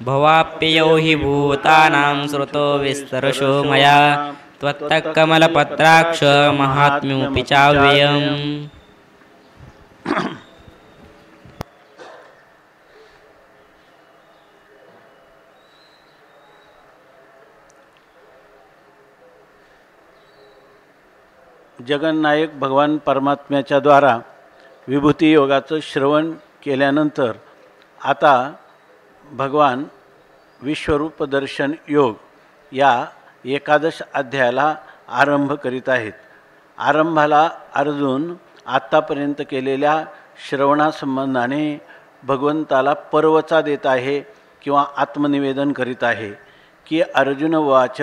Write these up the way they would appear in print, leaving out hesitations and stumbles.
भवाप्ययौ हि भूतानां श्रुतो विस्तरशो मया त्वत्तः कमलपत्राक्ष महात्म्योऽपि चाव्ययम्। जगन्नायक भगवान परमात्म्याच्या द्वारा विभूती योगाचं श्रवण केल्यानंतर आता भगवान विश्वरूप दर्शन योग या 11 अध्यायाला आरंभ करीत आहेत. आरंभाला अर्जुन आत्तापर्यंत केलेल्या श्रवणासंबंधाने भगवंताला पर्वचा देत आहे किंवा आत्मनिवेदन करीत आहे की अर्जुन उवाच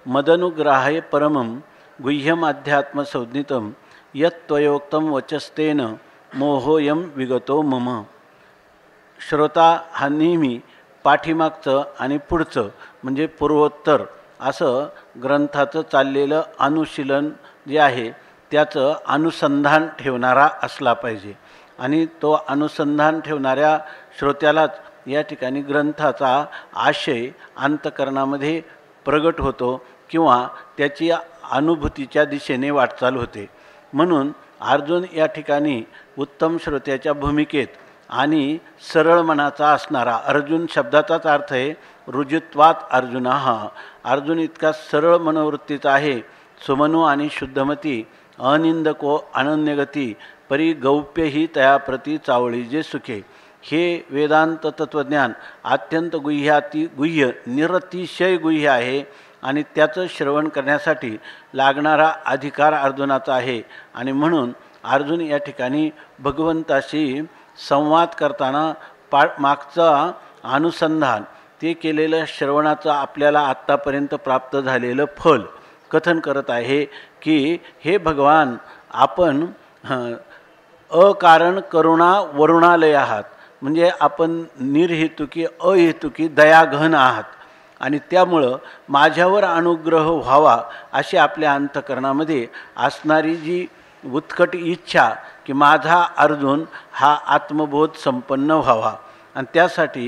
मदनुग्रहाय परमं गुह्यमाध्यात्मसंज्ञितं यत्त्वयोक्तं वचस्तेन मोहोयं विगतो मम. श्रोता हा नेहमी पाठीमागचं आणि पुढचं म्हणजे पूर्वोत्तर असं ग्रंथाचं चाललेलं अनुशीलन जे आहे त्याचं अनुसंधान ठेवणारा असला पाहिजे आणि तो अनुसंधान ठेवणाऱ्या श्रोत्यालाच या ठिकाणी ग्रंथाचा आशय अंतःकरणामध्ये प्रगट होतो किंवा त्याची अनुभूतीच्या दिशेने वाटचाल होते. म्हणून अर्जुन या ठिकाणी उत्तम श्रोत्याच्या भूमिकेत आणि सरळ मनाचा असणारा, अर्जुन शब्दाचाच अर्थ आहे रुजुत्वात अर्जुन हा, अर्जुन इतका सरळ मनोवृत्तीचा आहे. सुमनो आणि शुद्धमती अनिंदको अनन्यगती परी गौप्य ही तया प्रती चावळी जे सुखे. हे वेदांत तत्त्वज्ञान अत्यंत गुह्य निरतिशय गुह्य आहे आणि त्याचं श्रवण करण्यासाठी लागणारा अधिकार अर्जुनाचा आहे. आणि म्हणून अर्जुन या ठिकाणी भगवंताशी संवाद करताना मागचा अनुसंधान ते केलेलं श्रवणाचं आपल्याला आत्तापर्यंत प्राप्त झालेलं फल कथन करत आहे की हे भगवान आपण अकारण करुणा वरुणालय आहात, म्हणजे आपण निर्हेतुकी अहेतुकी दयाघन आहात आणि त्यामुळं माझ्यावर अनुग्रह व्हावा अशी आपल्या अंतःकरणामध्ये असणारी जी उत्कट इच्छा की माझा अर्जुन हा आत्मबोध संपन्न व्हावा आणि त्यासाठी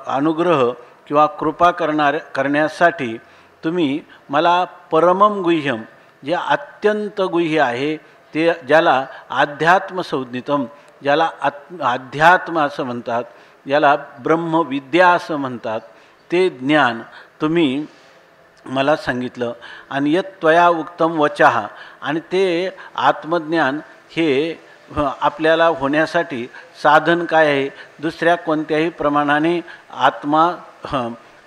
अनुग्रह किंवा कृपा करण्यासाठी तुम्ही मला परमम गुह्यम जे अत्यंत गुह्य आहे ते ज्याला अध्यात्मसंज्ञितम, ज्याला अध्यात्म असं म्हणतात, ज्याला ब्रह्मविद्या असं म्हणतात, ते ज्ञान तुम्ही मला सांगितलं. आणि यत् त्वया उक्तम वचः, आणि ते आत्मज्ञान हे आपल्याला होण्यासाठी साधन काय आहे? दुसऱ्या कोणत्याही प्रमाणाने आत्मा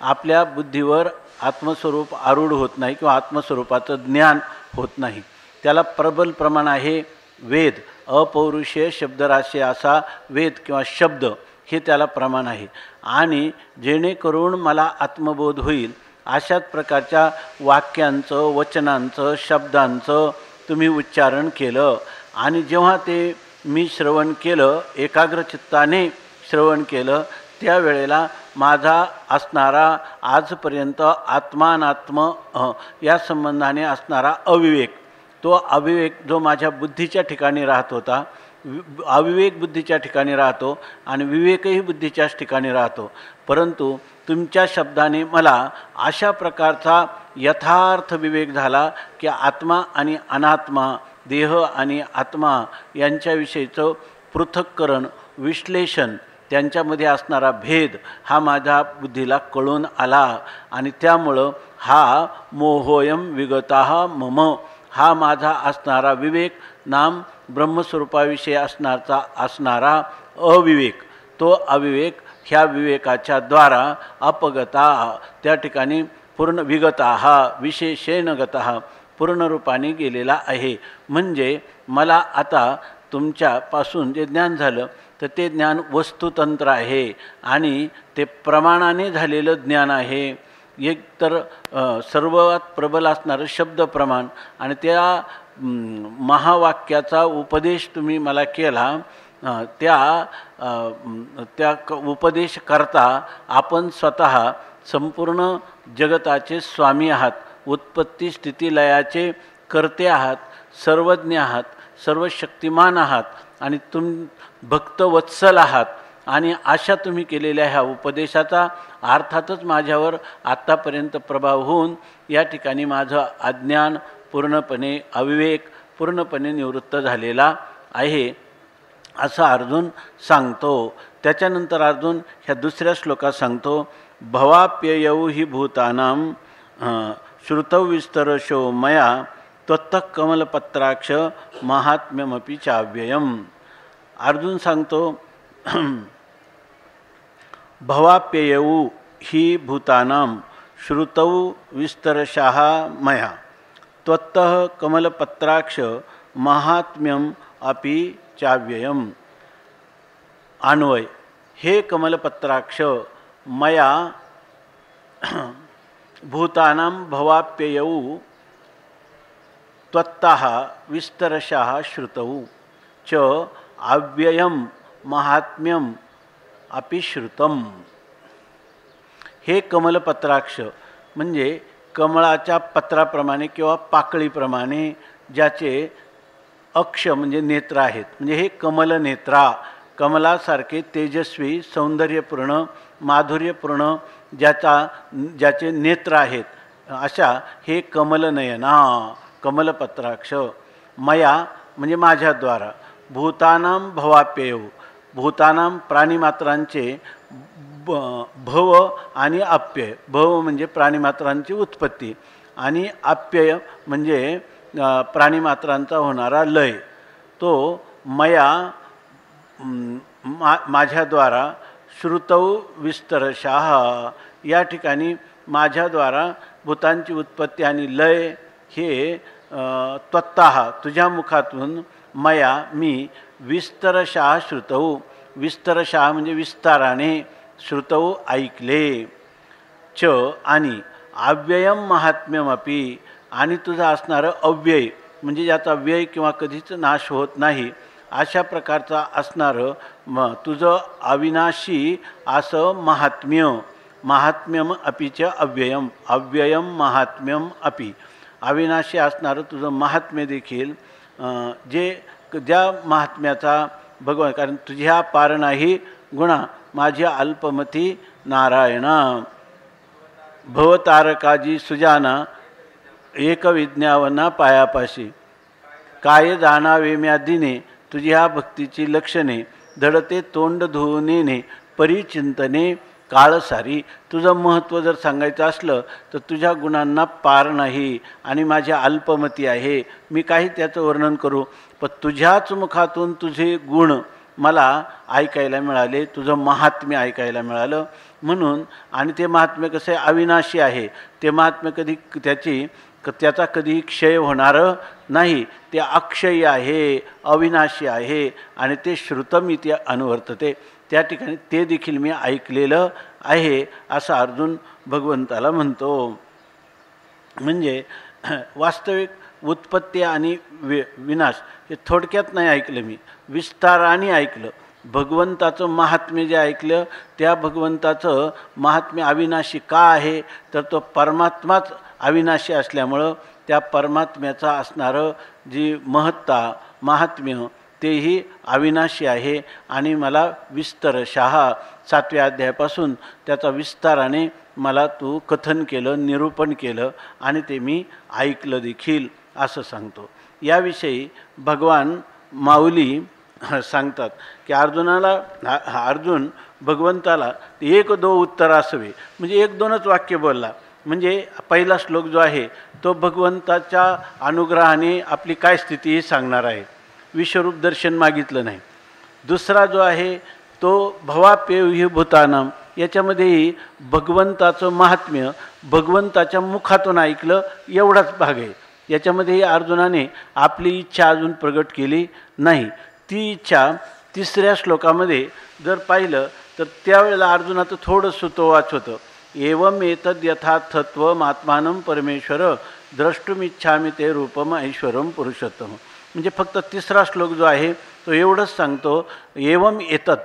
आपल्या बुद्धीवर आत्मस्वरूप आरूढ होत नाही किंवा आत्मस्वरूपाचं ज्ञान होत नाही. त्याला प्रबल प्रमाण आहे वेद, अपौरुषेय शब्दराशी असा वेद किंवा शब्द हे त्याला प्रमाण आहे. आणि जेणेकरून मला आत्मबोध होईल अशाच प्रकारच्या वाक्यांचं, वचनांचं, शब्दांचं तुम्ही उच्चारण केलं. आणि जेव्हा ते मी श्रवण केलं, एकाग्रचित्ताने श्रवण केलं, त्यावेळेला माझा असणारा आजपर्यंत आत्मानात्म या संबंधाने असणारा अविवेक, तो अविवेक जो माझ्या बुद्धीच्या ठिकाणी राहत होता, अविवेक बुद्धीच्या ठिकाणी राहतो आणि विवेकही बुद्धीच्याच ठिकाणी राहतो. परंतु तुमच्या शब्दाने मला अशा प्रकारचा यथार्थ विवेक झाला की आत्मा आणि अनात्मा, देह आणि आत्मा यांच्याविषयीचं पृथक्करण, विश्लेषण, त्यांच्यामध्ये असणारा भेद हा माझ्या बुद्धीला कळून आला. आणि त्यामुळं हा मोहोयम विगतः मम, हा माझा असणारा विवेक नाम ब्रह्मस्वरूपाविषयी असणारा अविवेक, तो अविवेक ह्या विवेकाच्या द्वारा अपगता, त्या ठिकाणी पूर्ण विगता हा विशेषेण गतः पूर्णरूपाने गेलेला आहे. म्हणजे मला आता तुमच्यापासून जे ज्ञान झालं तर ते ज्ञान वस्तुतंत्र आहे आणि ते प्रमाणाने झालेलं ज्ञान आहे. एक तर सर्वात प्रबल असणारं शब्द प्रमाण आणि त्या महावाक्याचा उपदेश तुम्ही मला केला, त्या उपदेश करता आपण स्वतः संपूर्ण जगताचे स्वामी आहात, उत्पत्ती स्थिती लयाचे कर्ते आहात, सर्वज्ञ आहात, सर्व शक्तिमान आहात आणि भक्तवत्सल आहात आणि अशा तुम्ही केलेल्या ह्या उपदेशाचा अर्थातच माझ्यावर आत्तापर्यंत प्रभाव होऊन या ठिकाणी माझं अज्ञान पूर्णपणे अविवेक पूर्णपणे निवृत्त झालेला आहे असं अर्जुन सांगतो. त्याच्यानंतर अर्जुन ह्या दुसऱ्या श्लोकात सांगतो, भवाप्ययौ हि भूतानां श्रुतौ विस्तरशो मया त्वत्तः कमलपत्राक्ष महात्म्यमपि चाव्ययम्. अर्जुन सांगतो भवाप्ययौ हि भूतानां श्रुतौ विस्तरशः मया त्वत्तः कमलपत्राक्ष महात्म्यम अपि चाव्ययम्. अन्वय, हे कमलपत्राक्ष मया भूतानां भवाप्ययौ त्वत्तः विस्तरशः श्रुतौ च अव्ययम महात्म्यम अपि श्रुतम. हे कमलपत्राक्ष म्हणजे कमळाच्या पत्राप्रमाणे किंवा पाकळीप्रमाणे ज्याचे अक्ष म्हणजे नेत्र आहेत, म्हणजे हे कमलनेत्रा, कमलासारखे तेजस्वी सौंदर्यपूर्ण माधुर्यपूर्ण ज्याचे नेत्र आहेत, अशा हे कमलनयना कमलपत्राक्ष. मया म्हणजे माझ्याद्वारा, भूतानां भवाप्ययौ भूतानां प्राणिमात्रांचे भव आणि अप्यय. भव म्हणजे प्राणिमात्रांची उत्पत्ती आणि अप्यय म्हणजे प्राणिमात्रांचा होणारा लय. तो मया माझ्याद्वारा श्रुतौ विस्तरशः, या ठिकाणी माझ्याद्वारा भूतांची उत्पत्ती आणि लय हे त्वत्तः तुझ्या मुखातून मया मी विस्तरशः श्रुतौ, विस्तरशः म्हणजे विस्ताराने, श्रुतौ ऐकले, च आणि अव्ययम महात्म्यमपि आणि तुझं असणारं अव्यय म्हणजे ज्याचा व्यय किंवा कधीच नाश होत नाही अशा प्रकारचा असणारं तुझं अविनाशी असं महात्म्य. महात्म्यम अपीच अव्ययम, अव्ययम महात्म्यम अपि, अविनाशी असणारं तुझं महात्म्य देखील ज्या महात्म्याचा भगवान, कारण तुझ्या पार नाही गुणा माझ्या अल्पमती नारायणा. भवतारकाजी सुजाना एक विज्ञावना पायापाशी, काय जाणावे म्या दिने तुझ्या भक्तीची लक्षणे, धडते तोंड धुवून परिचिंतने काळसारी. तुझं महत्त्व जर सांगायचं असलं तर तुझ्या गुणांना पार नाही आणि माझ्या अल्पमती आहे, मी काही त्याचं वर्णन करू, पण तुझ्याच मुखातून तुझे गुण मला ऐकायला मिळाले, तुझं महात्म्य ऐकायला मिळालं म्हणून. आणि ते महात्म्य कसं आहे, अविनाशी आहे. ते महात्म्य कधी त्याचा कधी क्षय होणारं नाही, ते अक्षयी आहे, अविनाशी आहे आणि ते श्रुतम इति अनुवर्तते. त्या ठिकाणी ते देखील मी ऐकलेलं आहे असं अर्जुन भगवंताला म्हणतो. म्हणजे वास्तविक उत्पत्ती आणि विनाश हे थोडक्यात नाही ऐकलं मी, विस्ताराने ऐकलं. भगवंताचं महात्म्य जे ऐकलं त्या भगवंताचं महात्म्य अविनाशी का आहे, तर तो परमात्माच अविनाशी असल्यामुळं त्या परमात्म्याचा असणारं जी महत्ता महात्म्य तेही अविनाशी आहे. आणि मला विस्तरशः 7व्या अध्यायापासून त्याचा विस्ताराने मला तू कथन केलं, निरूपण केलं आणि ते मी ऐकलं देखील असं सांगतो. याविषयी भगवान माऊली सांगतात की अर्जुन भगवंताला 1-2 उत्तर असावे, म्हणजे 1-2च वाक्य बोलला. म्हणजे पहिला श्लोक जो आहे तो भगवंताच्या अनुग्रहाने आपली काय स्थिती ही सांगणार आहे, विश्वरूप दर्शन मागितलं नाही. दुसरा जो आहे तो भवाप्ययौ भूतानां, याच्यामध्येही भगवंताचं महात्म्य भगवंताच्या मुखातून ऐकलं एवढाच भाग आहे. याच्यामध्येही अर्जुनाने आपली इच्छा अजून प्रगट केली नाही. ती इच्छा 3ऱ्या श्लोकामध्ये जर पाहिलं तर त्यावेळेला अर्जुनाचं थोडं सुतोवाच होतं. एवं एतद् यथार्थत्वम् आत्मानं परमेश्वर द्रष्टुमिच्छामि ते रूपम ऐश्वरम पुरुषोत्तम. म्हणजे फक्त 3रा श्लोक जो आहे तो एवढंच सांगतो, एवं एतत्,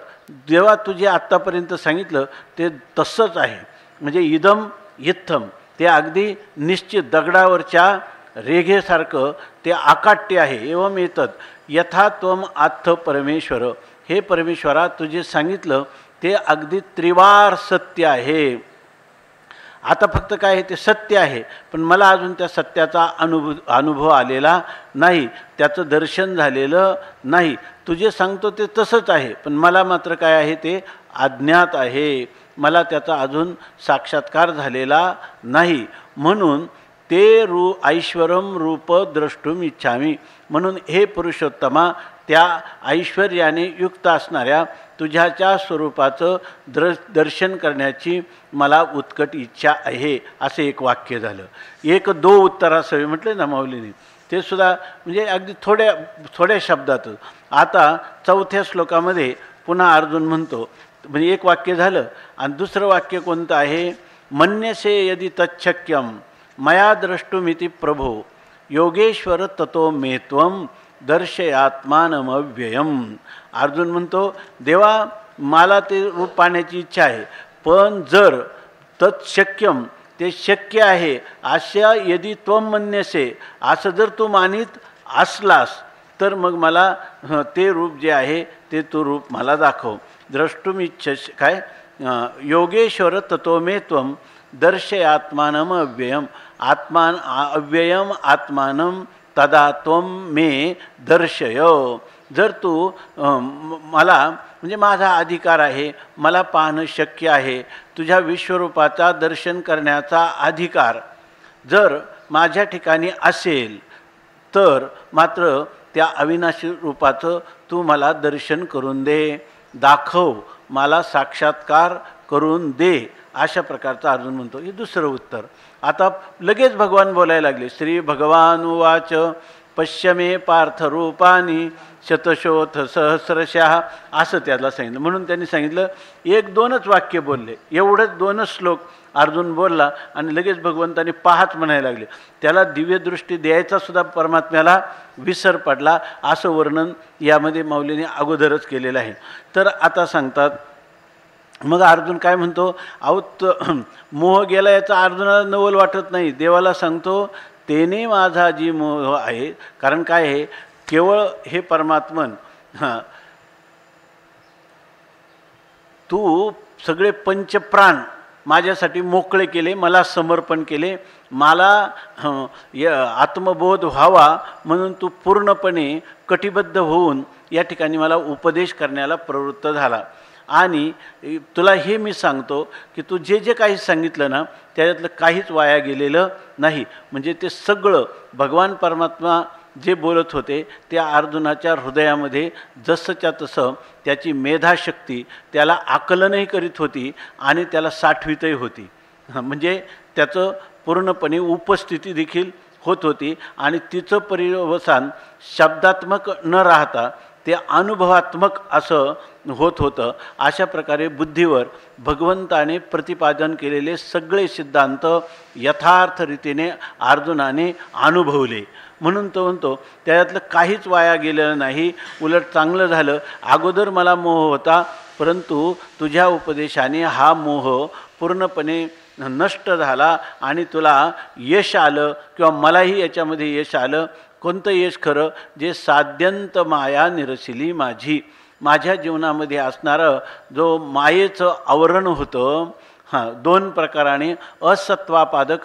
जेव्हा तुझे आत्तापर्यंत सांगितलं ते तसंच आहे. म्हणजे इदम इत्थम, ते अगदी निश्चित दगडावरच्या रेघेसारखं ते आकाट्य आहे. एवं एतत् यथा त्वम आत्थ परमेश्वर, हे परमेश्वरा तुझे सांगितलं ते अगदी त्रिवार सत्य आहे. आता फक्त काय आहे ते सत्य आहे, पण मला अजून त्या सत्याचा अनुभव आलेला नाही, त्याचं दर्शन झालेलं नाही. तुझे सांगतो ते तसंच आहे, पण मला मात्र काय आहे ते अज्ञात आहे, मला त्याचा अजून साक्षात्कार झालेला नाही. म्हणून ते ऐश्वरम रूप द्रष्टुम इच्छामी. म्हणून हे पुरुषोत्तमा त्या ऐश्वर्याने युक्त असणाऱ्या तुझ्याच्या स्वरूपाचं दर्शन करण्याची मला उत्कट इच्छा आहे. असं एक वाक्य झालं. एक दो उत्तरासवे म्हटलं ना माऊलीने, ते सुद्धा म्हणजे अगदी थोड्या शब्दातच. आता चौथ्या श्लोकामध्ये पुन्हा अर्जुन म्हणतो, म्हणजे एक वाक्य झालं आणि दुसरं वाक्य कोणतं आहे, मन्यसे यदि तच्छक्यम मया द्रष्टुमिति प्रभो योगेश्वर ततो मे त्वं दर्शयात्मानमव्ययम. अर्जुन म्हणतो, देवा मला ते रूप पाहण्याची इच्छा आहे, पण जर तत्शक्यम ते शक्य आहे अशा यदि त्वं मन्यसे, असं जर तू मानित असलास तर मग मला ते रूप जे आहे ते तू रूप मला दाखव. द्रष्टुमिच्छ काय योगेश्वर ततो मे त्वं दर्शयात्मानम अव्ययम. अव्ययम आत्मानं तदा त्वं मे दर्शय. जर तू मला म्हणजे माझा अधिकार आहे, मला पाहणं शक्य आहे, तुझ्या विश्वरूपाचा दर्शन करण्याचा अधिकार जर माझ्या ठिकाणी असेल तर मात्र त्या अविनाशी रूपाचं तू मला दर्शन करून दे, दाखव, मला साक्षात्कार करून दे. अशा प्रकारचं अर्जुन म्हणतो. हे दुसरं उत्तर. आता लगेच भगवान बोलायला लागले. श्री भगवान उवाच पश्यमे पार्थरूपानी शतशोथ सहस्रशः. असं त्याला सांगितलं. म्हणून त्यांनी सांगितलं, एक दोनच वाक्य बोलले, एवढंच दोनच श्लोक अर्जुन बोलला आणि लगेच भगवंताने पाहत म्हणायला लागले. त्याला दिव्यदृष्टी द्यायचा सुद्धा परमात्म्याला विसर पडला. असं वर्णन यामध्ये माऊलीने अगोदरच केलेलं आहे. तर आता सांगतात, मग अर्जुन काय म्हणतो, मोह गेला याचा अर्जुनाला नवल वाटत नाही. देवाला सांगतो, तेने माझा जी मोह आहे, कारण काय आहे, केवळ हे परमात्मन तू सगळे पंचप्राण माझ्यासाठी मोकळे केले, मला समर्पण केले, मला आत्मबोध व्हावा म्हणून तू पूर्णपणे कटिबद्ध होऊन या ठिकाणी मला उपदेश करण्याला प्रवृत्त झाला. आणि तुला हे मी सांगतो की तू जे जे काही सांगितलं ना त्याच्यातलं काहीच वाया गेलेलं नाही. म्हणजे ते सगळं भगवान परमात्मा जे बोलत होते त्या अर्जुनाच्या हृदयामध्ये जसंच्या तसं त्याची मेधाशक्ती त्याला आकलनही करीत होती आणि त्याला साठवितही होती. म्हणजे त्याचं पूर्णपणे उपस्थिती देखील होत होती आणि तिचं परिवसान शब्दात्मक न राहता ते अनुभवात्मक असं होत होतं. अशा प्रकारे बुद्धीवर भगवंताने प्रतिपादन केलेले सगळे सिद्धांत यथार्थ रीतीने अर्जुनाने अनुभवले. म्हणून तो म्हणतो त्याच्यातलं काहीच वाया गेलेलं नाही, उलट चांगलं झालं. अगोदर मला मोह होता, परंतु तुझ्या उपदेशाने हा मोह पूर्णपणे नष्ट झाला आणि तुला यश आलं, किंवा मलाही याच्यामध्ये यश आलं. कोणतं यश खरं, जे साध्यंत माया निरसिली माझी. माझ्या जीवनामध्ये असणारं जो मायेचं आवरण होतं, दोन प्रकाराने असत्वापादक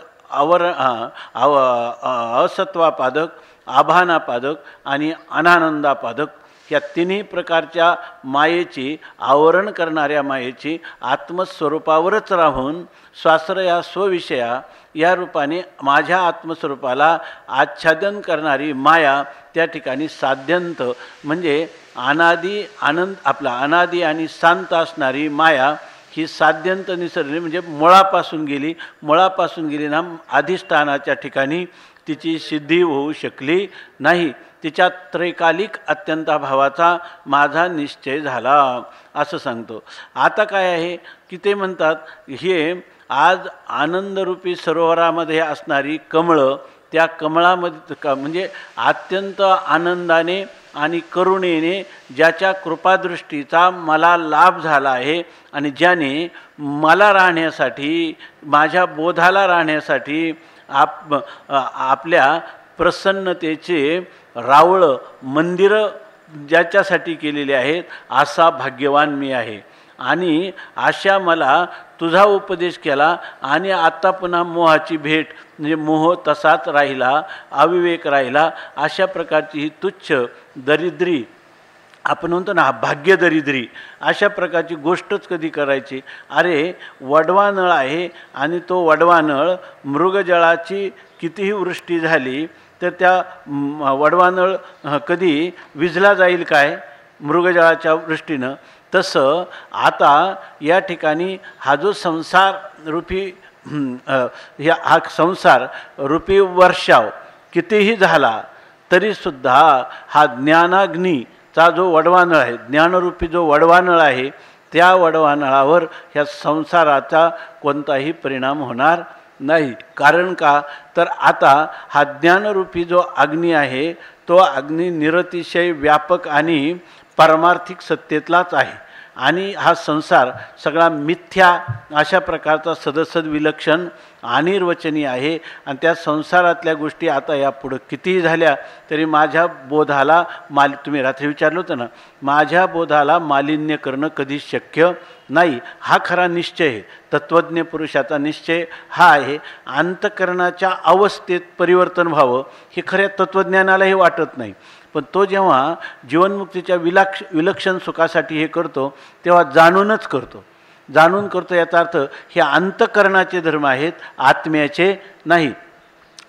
असत्वापादक, आभानापादक आणि अनानंदापादक, या तिन्ही प्रकारच्या मायेची, आवरण करणाऱ्या मायेची आत्मस्वरूपावरच राहून स्वाश्रया स्वविषया या रूपाने माझ्या आत्मस्वरूपाला आच्छादन करणारी माया त्या ठिकाणी साध्यंत म्हणजे अनादी आनंद, आपला अनादी आणि शांत असणारी माया ही साध्यंत निसरली, म्हणजे मुळापासून गेली ना अधिष्ठानाच्या ठिकाणी तिची सिद्धी होऊ शकली नाही. तिच्या त्रैकालिक अत्यंताभावाचा माझा निश्चय झाला असं सांगतो. आता काय आहे की ते म्हणतात, हे आज आनंदरूपी सरोवरामध्ये असणारी कमळं, त्या कमळामध्ये म्हणजे अत्यंत आनंदाने आणि करुणेने ज्याच्या कृपादृष्टीचा मला लाभ झाला आहे आणि ज्याने मला राहण्यासाठी, माझ्या बोधाला राहण्यासाठी आपल्या प्रसन्नतेचे रावळं मंदिरं ज्याच्यासाठी केलेले आहेत असा भाग्यवान मी आहे. आणि अशा मला तुझा उपदेश केला आणि आत्ता पुन्हा मोहाची भेट, म्हणजे मोह तसाच राहिला, अविवेक राहिला, अशा प्रकारची ही तुच्छ दरिद्री, आपण म्हणतो ना भाग्य दरिद्री, अशा प्रकारची गोष्टच कधी करायची. अरे वडवा नळ आहे आणि तो वडवा नळ मृगजळाची कितीही वृष्टी झाली तर त्या वडवा नळ कधी विझला जाईल काय मृगजळाच्या वृष्टीनं? तसं आता या ठिकाणी हा जो संसार रूपी हा संसार रूपी वर्षाव कितीही झाला तरीसुद्धा हा ज्ञानाग्नीचा जो वडवानळ आहे, ज्ञानरूपी जो वडवानळ आहे, त्या वडवानळावर ह्या संसाराचा कोणताही परिणाम होणार नाही. कारण का तर आता हा ज्ञानरूपी जो अग्नी आहे तो अग्नी निरतिशय व्यापक आणि पारमार्थिक सत्तेतलाच आहे. आणि हा संसार सगळा मिथ्या अशा प्रकारचा सदसद विलक्षण अनिर्वचनीय आहे. आणि त्या संसारातल्या गोष्टी आता या पुढं कितीही झाल्या तरी माझ्या बोधाला तुम्ही रात्री विचारलं होतं ना, माझ्या बोधाला मालिन्य करणं कधीच शक्य नाही. हा खरा निश्चय आहे, तत्त्वज्ञ पुरुषाचा निश्चय हा आहे. अंतःकरणाच्या अवस्थेत परिवर्तन व्हावं हे खऱ्या तत्त्वज्ञानालाही वाटत नाही. पण तो जेव्हा जीवनमुक्तीच्या विलक्षण सुखासाठी हे करतो तेव्हा जाणूनच करतो. जाणून करतो याचा अर्थ हे अंतःकरणाचे धर्म आहेत, आत्म्याचे नाही.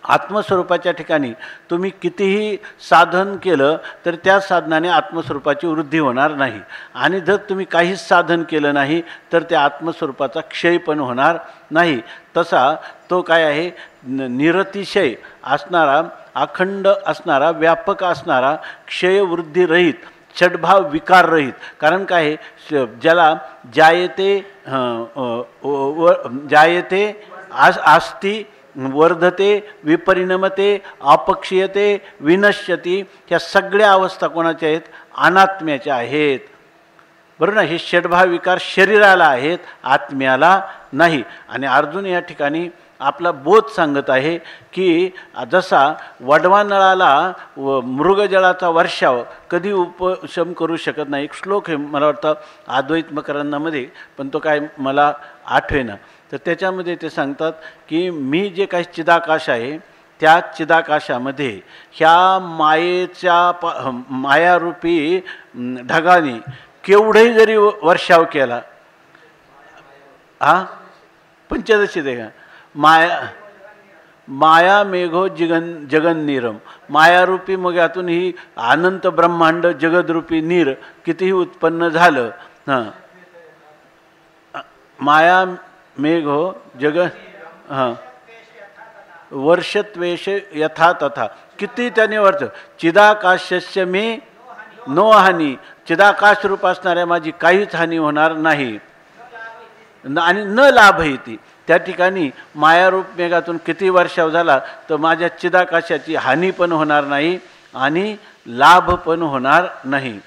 आत्मस्वरूपाच्या ठिकाणी तुम्ही कितीही साधन केलं तर त्या साधनाने आत्मस्वरूपाची वृद्धी होणार नाही. आणि जर तुम्ही काहीच साधन केलं नाही तर त्या आत्मस्वरूपाचा क्षय पण होणार नाही. तसा तो काय आहे, निरतिशय असणारा, अखंड असणारा, व्यापक असणारा, क्षयवृद्धिरहित, षड्भाव विकाररहित. कारण काय आहे, ज्याला जायते आस्ती, वर्धते, विपरिणमते, अपक्षीयते, विनश्यती, ह्या सगळ्या अवस्था कोणाच्या आहेत? अनात्म्याच्या आहेत. बरोबर ना? हे षड्भाव विकार शरीराला आहेत, आत्म्याला नाही. आणि अर्जुन या ठिकाणी आपला बोध सांगत आहे की जसा वडवा नळाला मृगजळाचा वर्षाव कधी उपशम करू शकत नाही. एक श्लोक आहे मला वाटतं अद्वैत मकरंदामध्ये, पण तो काय मला आठवेना. तर त्याच्यामध्ये ते सांगतात की मी जे काही चिदाकाश आहे त्या चिदाकाशामध्ये ह्या मायारूपी ढगाने केवढेही जरी वर्षाव केला, पंचदशी ते का माया मेघो जगन्नीरम, मायारूपी मग यातून ही अनंत ब्रह्मांड जगदरूपी नीर कितीही उत्पन्न झालं. माया मेघो वर्षत्वेश यथा तथा, किती त्याने वर्ष. चिदाकाशस्य मे नो हानी, चिदाकाश रूप असणाऱ्या माझी काहीच हानी होणार नाही. आणि न लाभ येते, त्या ठिकाणी मायारूप मेघातून किती वर्षाव झाला तर माझ्या चिदाकाशाची हानी पण होणार नाही आणि लाभ पण होणार नाही.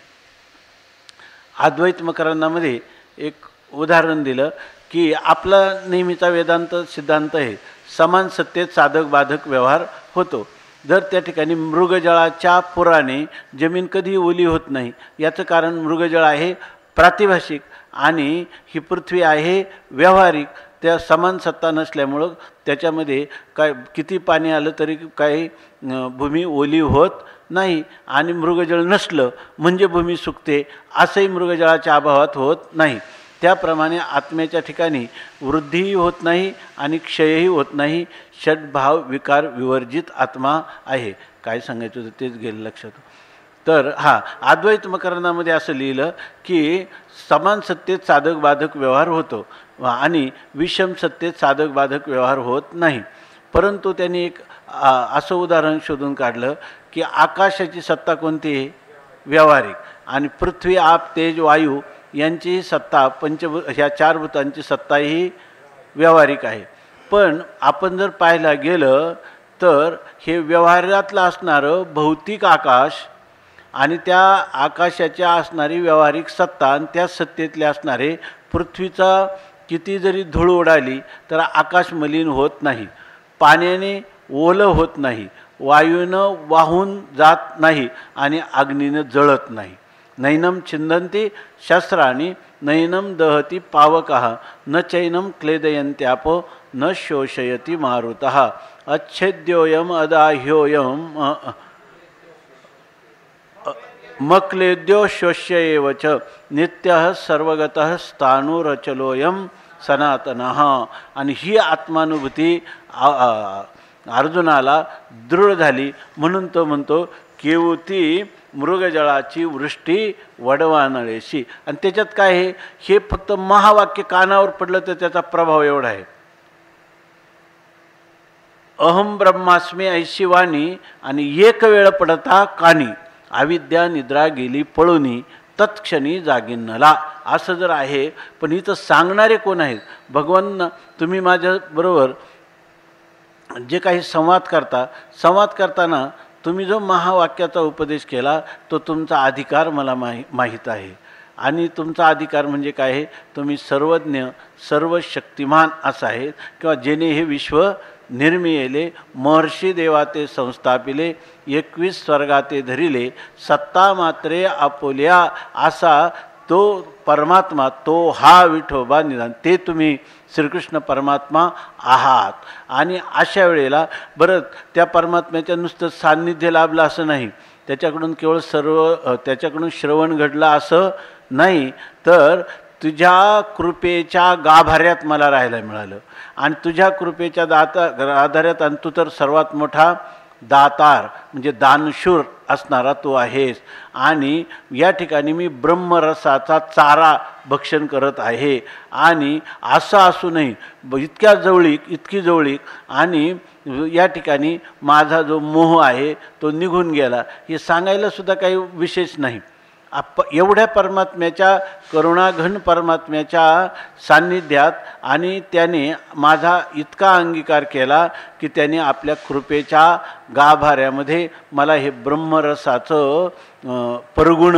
अद्वैत मकरंदामध्ये एक उदाहरण दिलं की आपला नेहमीचा वेदांत सिद्धांत आहे, समान सत्तेत साधक बाधक व्यवहार होतो. जर त्या ठिकाणी मृगजळाच्या पुराने जमीन कधी ओली होत नाही, याचं कारण मृगजळ आहे प्रातिभाषिक आणि ही पृथ्वी आहे व्यावहारिक. त्या समान सत्ता नसल्यामुळं त्याच्यामध्ये काय किती पाणी आलं तरी काही भूमी ओली होत नाही. आणि मृगजळ नसलं म्हणजे भूमी सुकते, असंही मृगजळाच्या अभावात होत नाही. त्याप्रमाणे आत्म्याच्या ठिकाणी वृद्धीही होत नाही आणि क्षयही होत नाही. षड्भाव विकार विवर्जित आत्मा आहे. काय सांगायचं होतं तेच गेलं लक्षात. तर अद्वैत मकरंदामध्ये असं लिहिलं की समान सत्तेत साधक बाधक व्यवहार होतो आणि विषम सत्तेत साधक बाधक व्यवहार होत नाही. परंतु त्यांनी एक असं उदाहरण शोधून काढलं की आकाशाची सत्ता कोणती आहे? व्यावहारिक. आणि पृथ्वी, आप, तेज, वायू यांचीही सत्ता, ह्या चार भूतांची सत्ता ही व्यावहारिक आहे. पण आपण जर पाहायला गेलं तर हे व्यवहारातलं असणारं भौतिक आकाश आणि त्या आकाशाच्या असणारी व्यावहारिक सत्ता आणि त्या सत्तेतले असणारे पृथ्वीचा किती जरी धूळ उडाली तर आकाश मलिन होत नाही, पाण्याने ओलं होत नाही, वायूनं वाहून जात नाही आणि अग्नीनं जळत नाही. नैनम छिंदन्ति शस्त्राणि नैनम दहती पावकः न चैनम क्लेदयन्त्यापो न शोषयति मारुतः अच्छेद्योयम अदाह्योयम मक्लेद्यो शोष्य एव च नित्यः सर्वगतः स्थाणुरचलोयम सनातनः. आणि ही आत्मानुभूती अर्जुनाला दृढ झाली म्हणून तो म्हणतो केवती मृगजळाची वृष्टी वडवानळेशी. आणि त्याच्यात काय आहे, हे फक्त महावाक्य कानावर पडलं तर त्याचा प्रभाव एवढा आहे. अहम ब्रह्मास्मी ऐशी वाणी आणि एक वेळ पडता कानी अविद्या निद्रा गेली पळूनी तत्क्षणी जागिन्नला. असं जर आहे, पण इथं सांगणारे कोण आहेत? भगवान. तुम्ही माझ्याबरोबर जे काही संवाद करताना तुम्ही जो महावाक्याचा उपदेश केला तो तुमचा अधिकार मला माहीत आहे. आणि तुमचा अधिकार म्हणजे काय आहे? तुम्ही सर्वज्ञ सर्व शक्तिमान असा आहे, किंवा जेणे हे विश्व निर्मियेले महर्षी देवाते संस्थापिले 21 स्वर्गाते धरिले सत्ता मात्रे आपोल्या असा तो परमात्मा, तो हा विठोबा निदान, ते तुम्ही श्रीकृष्ण परमात्मा आहात. आणि अशा वेळेला बरं त्या परमात्म्याच्या नुसतं सान्निध्य लाभलं असं नाही, त्याच्याकडून केवळ त्याच्याकडून श्रवण घडलं असं नाही, तर तुझ्या कृपेच्या गाभाऱ्यात मला राहायला मिळालं. आणि तुझ्या कृपेच्या आधारात, आणि तू तर सर्वात मोठा दातार म्हणजे दानशूर असणारा तू आहेस. आणि या ठिकाणी मी ब्रह्मरसाचा चारा भक्षण करत आहे. आणि असं असूनही इतकी जवळीक आणि या ठिकाणी माझा जो मोह आहे तो निघून गेला, हे सांगायला सुद्धा काही विशेष नाही. एवढ्या परमात्म्याच्या करुणाघन परमात्म्याच्या सान्निध्यात आणि त्याने माझा इतका अंगीकार केला की त्याने आपल्या कृपेच्या गाभाऱ्यामध्ये मला हे ब्रह्मरसाचं परगुण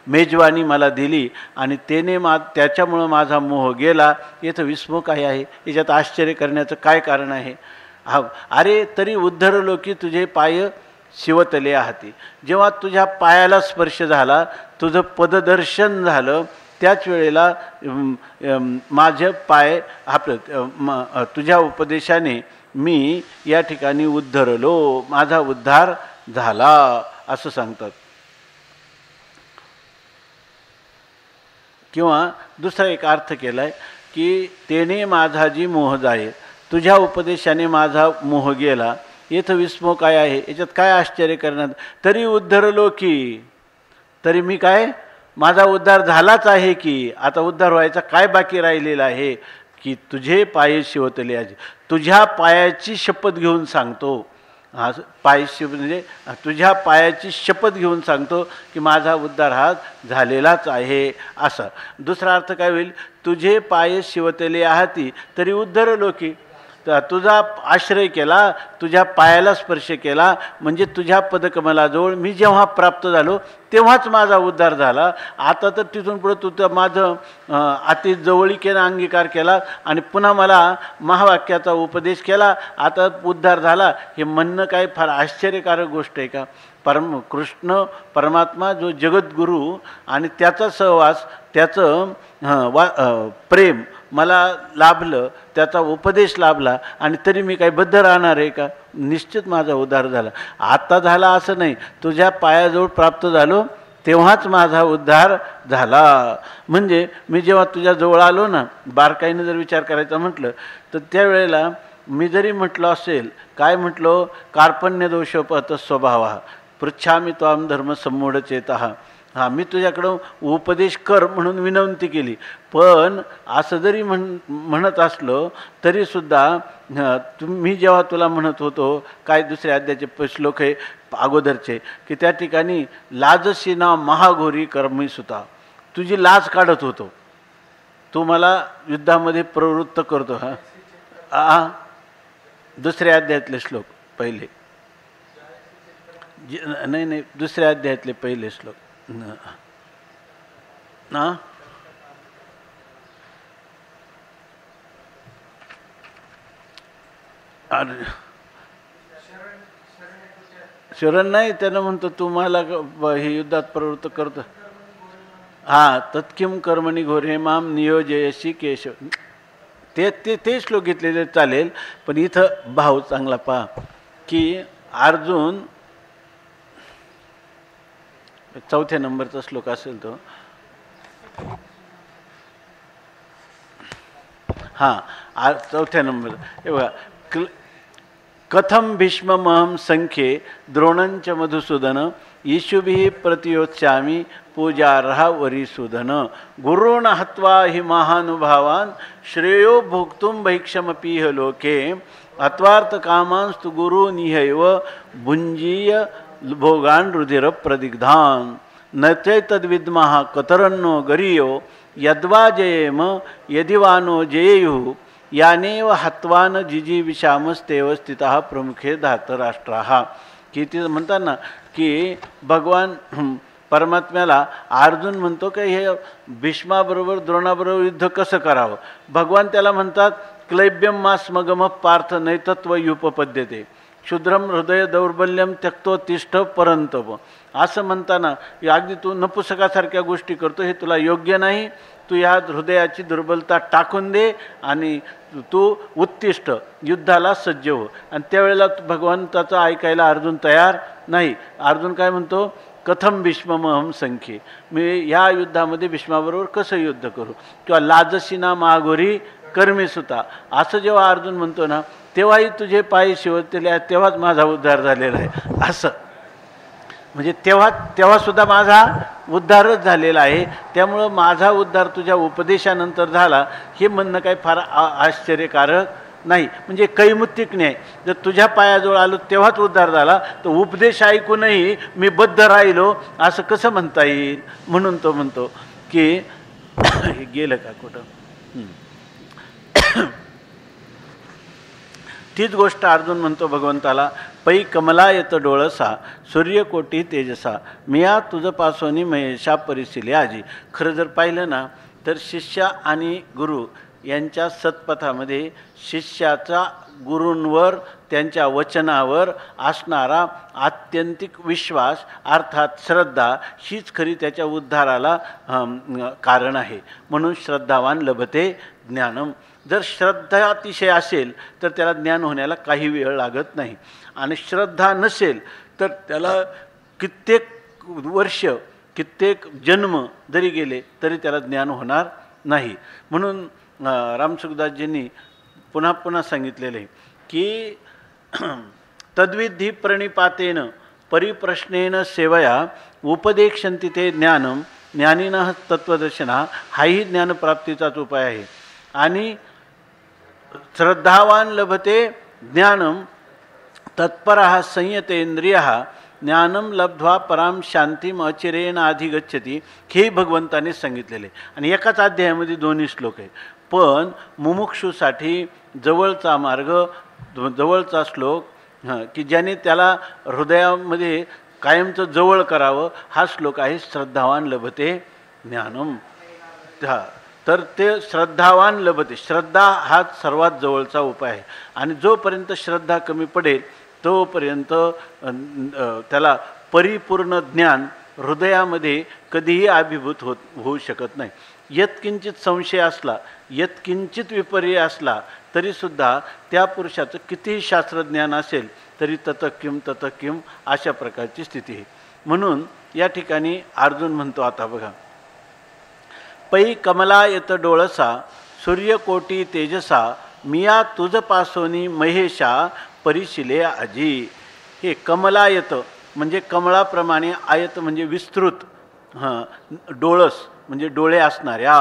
मेजवानी मला दिली. आणि त्याच्यामुळं माझा मोह गेला. याचं विस्मोक काय आहे? याच्यात आश्चर्य करण्याचं काय कारण आहे? अरे तरी उद्धरलो की तुझे पाय शिवतले आहाती. जेव्हा तुझ्या पायाला स्पर्श झाला, तुझं पददर्शन झालं, त्याच वेळेला माझे पाय तुझ्या उपदेशाने मी या ठिकाणी उद्धरलो, माझा उद्धार झाला असं सांगतात. किंवा दुसरा एक अर्थ केला आहे की तेने माझा जी मोह जाये, तुझ्या उपदेशाने माझा मोह गेला. येथं विस्मोक काय आहे? याच्यात काय आश्चर्य करण्यात? तरी उद्धरलो की, तरी मी काय, माझा उद्धार झालाच आहे की. आता उद्धार व्हायचा काय बाकी राहिलेला आहे? की तुझे पाय शिवतले आहे. तुझ्या पायाची शपथ घेऊन सांगतो. म्हणजे तुझ्या पायाची शपथ घेऊन सांगतो की माझा उद्धार हा झालेलाच आहे. असा दुसरा अर्थ काय होईल? तुझे पाय शिवतले आहाती तरी उद्धरलो की, तुझा आश्रय केला, तुझ्या पायाला स्पर्श केला, म्हणजे तुझ्या पदकमलाजवळ मी जेव्हा प्राप्त झालो तेव्हाच माझा उद्धार झाला. आता तर तिथून पुढे तू तर माझं अति जवळीकेनं अंगीकार केला आणि पुन्हा मला महावाक्याचा उपदेश केला, आता उद्धार झाला. हे म्हणणं काय फार आश्चर्यकारक गोष्ट आहे का? कृष्ण परमात्मा जो जगद्गुरू आणि त्याचा सहवास, त्याचं प्रेम मला लाभलं, त्याचा उपदेश लाभला, आणि तरी मी काही बद्ध राहणार आहे का? निश्चित माझा उद्धार झाला. आता झाला असं नाही, तुझ्या पायाजवळ प्राप्त झालो तेव्हाच माझा उद्धार झाला. म्हणजे मी जेव्हा तुझ्या जवळ आलो ना, बारकाईनं जर विचार करायचा म्हटलं तर त्यावेळेला मी जरी म्हटलं असेल, काय म्हटलो? कार्पण्य दोषोपहत स्वभाव पृच्छामी त्वाम धर्म संमूढ चेतः. मी तुझ्याकडं उपदेश कर म्हणून विनंती केली, पण असं जरी म्हणत असलो तरीसुद्धा मी जेव्हा तुला म्हणत होतो, काय दुसऱ्या अध्यायाचे श्लोक आहे अगोदरचे, की त्या ठिकाणी लाजशी ना महाघोरी कर्मी सुता, तुझी लाज काढत होतो, तू मला युद्धामध्ये प्रवृत्त करतो. दुसऱ्या अध्यायातले श्लोक पहिले, नाही दुसऱ्या अध्यायातले पहिले श्लोक ना. शरण नाही, त्यानं म्हणतो तुम्हाला हे युद्धात प्रवृत्त करतो. हां, तत्किम कर्मणी घोरे माम नियोजयशी केशव, ते श्लोक घेतलेले चालेल. पण इथं भाव चांगला पहा की अर्जुन 4थ्या नंबरचा श्लोक असेल तो. हां, 4थ्या नंबर हे बघा. कथम भीष्ममहं संख्ये द्रोणंच मधुसूदन ईशुभिः प्रतियोत्स्यामि पूजार्हा वरिसूदन गुरून् हत्वा हि महानुभावान् श्रेयो भोक्तुं भैक्षमपीह लोके अत्वार्थकामांस्तु गुरूनिहैव भुञ्जीय भोगान् रुधिरप्रदिग्धान् न चैतद्विद्मः कतरन्नो गरीयो यद्वा जयेम यदिवानो जयेयुः यानेव हत्वान जिजीविषामस्तेव स्थितः प्रमुखे धातराष्ट्राः. की ते म्हणतात ना की भगवान परमात्म्याला अर्जुन म्हणतो की हे भीष्माबरोबर द्रोणाबरोबर युद्ध कसं करावं. भगवान त्याला म्हणतात क्लैब्यम मास्मगम पार्थ नैतत्वयुपपद्यते क्षुद्रम हृदय दौर्बल्यम त्यक्तोत्तिष्ठ परंतप. असं म्हणताना अगदी तू नपुसकासारख्या गोष्टी करतो, हे तुला योग्य नाही. तू या हृदयाची दुर्बलता टाकून दे आणि तू उत्तिष्ठ युद्धाला सज्ज हो. आणि त्यावेळेला भगवंताचं ऐकायला अर्जुन तयार नाही. अर्जुन काय म्हणतो, कथम भीष्ममहं संख्ये, मी या युद्धामध्ये भीष्माबरोबर कसं युद्ध करू, किंवा लाजसीना माघोरी कर्मीसुता, असं जेव्हा अर्जुन म्हणतो ना तेव्हाही तुझे पाय शिवतले आहेत, तेव्हाच माझा उद्धार झालेला आहे. असं म्हणजे तेव्हासुद्धा माझा उद्धारच झालेला आहे. त्यामुळं माझा उद्धार तुझ्या उपदेशानंतर झाला हे म्हणणं काही फार आश्चर्यकारक नाही. म्हणजे कैमुत्तिक नाही. जर तुझ्या पायाजवळ आलो तेव्हाच उद्धार झाला, तर उपदेश ऐकूनही मी बद्ध राहिलो असं कसं म्हणता येईल. म्हणून तो म्हणतो की हे गेलं का कुठं. तीच गोष्ट अर्जुन म्हणतो भगवंताला, पै कमला येत डोळसा सूर्यकोटी तेजसा मिया तुझ पासोनी महेशा परिशिले आजी. खरं जर पाहिलं ना तर शिष्य आणि गुरु यांच्या सत्पथामध्ये शिष्याचा गुरूंवर त्यांच्या वचनावर असणारा आत्यंतिक विश्वास अर्थात श्रद्धा हीच खरी त्याच्या उद्धाराला कारण आहे. म्हणून श्रद्धावान लभते ज्ञानम. जर श्रद्धा अतिशय असेल तर त्याला ज्ञान होण्याला काही वेळ लागत नाही. आणि श्रद्धा नसेल तर त्याला कित्येक वर्ष कित्येक जन्म जरी गेले तरी त्याला ज्ञान होणार नाही. म्हणून रामसुखदासजींनी पुन्हा पुन्हा सांगितलेले की तद्विधी प्रणिपातेन परिप्रश्नेन सेवया उपदेक्षन्ति ते ज्ञानम ज्ञानिनः तत्वदर्शना. हाही ज्ञानप्राप्तीचाच उपाय आहे. आणि श्रद्धावान लभते ज्ञानम तत्परः संयतेंद्रियः ज्ञानम लब्ध्वा पराम शांतीम अचिरेण अधिगच्छति. हे भगवंताने सांगितलेले. आणि एकाच अध्यायामध्ये दोन्ही श्लोक आहे. पण मुमुक्षूसाठी जवळचा मार्ग, जवळचा श्लोक की ज्याने त्याला हृदयामध्ये कायमचं जवळ करावं हा श्लोक आहे श्रद्धावान लभते ज्ञानम. तर ते श्रद्धावान लभते. श्रद्धा हा सर्वात जवळचा उपाय आहे. आणि जोपर्यंत श्रद्धा कमी पडेल तोपर्यंत त्याला परिपूर्ण ज्ञान हृदयामध्ये कधीही अभिभूत होऊ शकत नाही. यत्किंचित संशय असला, यत्किंचित विपर्य असला तरीसुद्धा त्या पुरुषाचं कितीही शास्त्रज्ञान असेल तरी ततकिम अशा प्रकारची स्थिती आहे. म्हणून या ठिकाणी अर्जुन म्हणतो, आता बघा, पै कमला येत डोळसा सूर्यकोटी तेजसा मिया तुझ पासोनी महेशा परिशिले आजी. हे कमला येत म्हणजे कमळाप्रमाणे, आयत म्हणजे विस्तृत, डोळस म्हणजे डोळे असणाऱ्या,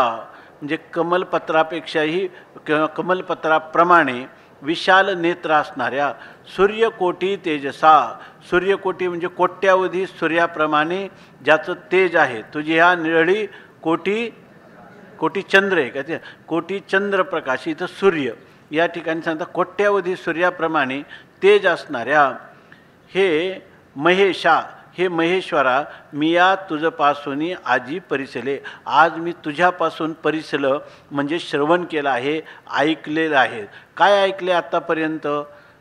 म्हणजे कमलपत्रापेक्षाही कमलपत्राप्रमाणे विशाल नेत्र असणाऱ्या. सूर्यकोटी तेजसा, सूर्यकोटी म्हणजे कोट्यावधी सूर्याप्रमाणे ज्याचं तेज आहे. तुझी ह्या निरळी कोटी चंद्र आहे का, ते कोटी चंद्रप्रकाश, इथं सूर्य या ठिकाणी सांगता कोट्यावधी सूर्याप्रमाणे तेज असणाऱ्या. हे महेशा, हे महेश्वरा, मिया तुझपासून आजी परिसले. आज मी तुझ्यापासून परिसलं म्हणजे श्रवण केलं आहे, ऐकलेलं आहे. काय ऐकले आत्तापर्यंत,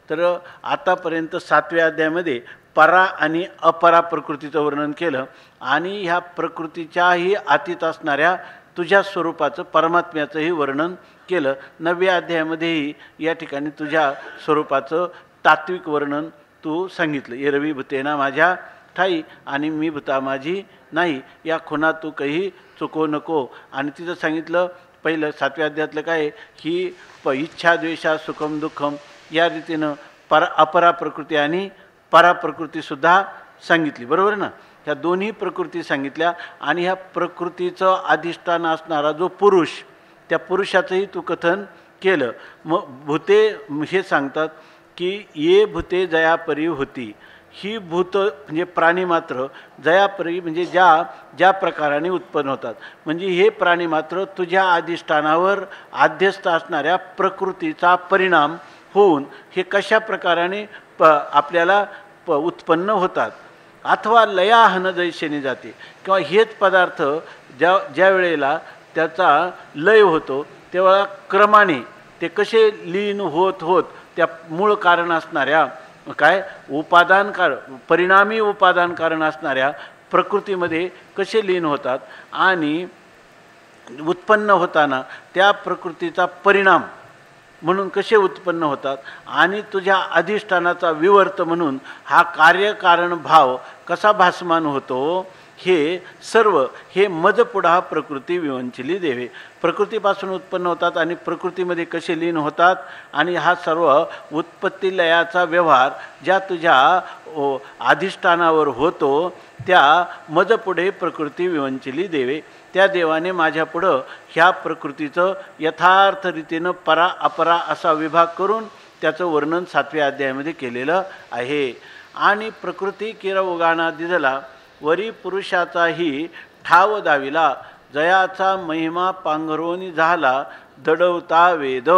तर आतापर्यंत 7व्या अध्यायामध्ये परा आणि अपरा प्रकृतीचं वर्णन केलं आणि ह्या प्रकृतीच्याही अतीत असणाऱ्या तुझ्या स्वरूपाचं परमात्म्याचंही वर्णन केलं. 9व्या अध्यायामध्येही या ठिकाणी तुझ्या स्वरूपाचं तात्विक वर्णन तू सांगितलं. एरवी भूतेना माझ्या ठाई आणि मी भूता माझी नाही, या खुणा तू काही चुको नको. आणि तिथं सांगितलं पहिलं 7व्या अध्यायातलं काय की इच्छा द्वेषा सुखम दुःखम या रीतीनं अपरा प्रकृती आणि परा प्रकृतीसुद्धा सांगितली. बरोबर ना? ह्या दोन्ही प्रकृती सांगितल्या आणि ह्या प्रकृतीचं अधिष्ठान असणारा जो पुरुष, त्या पुरुषाचंही तू कथन केलं. मग भूते हे सांगतात की ये भूते जयापरी होती. ही भूत म्हणजे प्राणी मात्र जयापरी म्हणजे ज्या प्रकाराने उत्पन्न होतात. म्हणजे हे प्राणी मात्र तुझ्या अधिष्ठानावर आध्यस्थ असणाऱ्या प्रकृतीचा परिणाम होऊन हे कशा प्रकाराने आपल्याला उत्पन्न होतात. अथवा लयाहन जैसेने जाते, किंवा हेच पदार्थ ज्या वेळेला त्याचा लय होतो तेव्हा क्रमाने ते कसे लीन होत त्या मूळ कारण असणाऱ्या काय परिणामी उपादान कारण असणाऱ्या प्रकृतीमध्ये कसे लीन होतात आणि उत्पन्न होताना त्या प्रकृतीचा परिणाम म्हणून कसे उत्पन्न होतात आणि तुझ्या अधिष्ठानाचा विवर्त म्हणून हा कार्यकारण भाव कसा भासमान होतो, हे सर्व हे मजपुढा प्रकृती विवंचिली देवे. प्रकृतीपासून उत्पन्न होतात आणि प्रकृतीमध्ये कसे लीन होतात आणि हा सर्व उत्पत्ती लयाचा व्यवहार ज्या तुझ्या अधिष्ठानावर होतो त्या मजपुढे प्रकृती विवंचिली देवे. त्या देवाने माझ्यापुढं ह्या प्रकृतीचं यथार्थ रीतीनं परा अपरा असा विभाग करून त्याचं वर्णन 7व्या अध्यायामध्ये केलेलं आहे. आणि प्रकृती किर उगाना दिदला वरी पुरुषाचाही ठाव दाविला जयाचा महिमा पांघरोनी झाला दडवता वेद.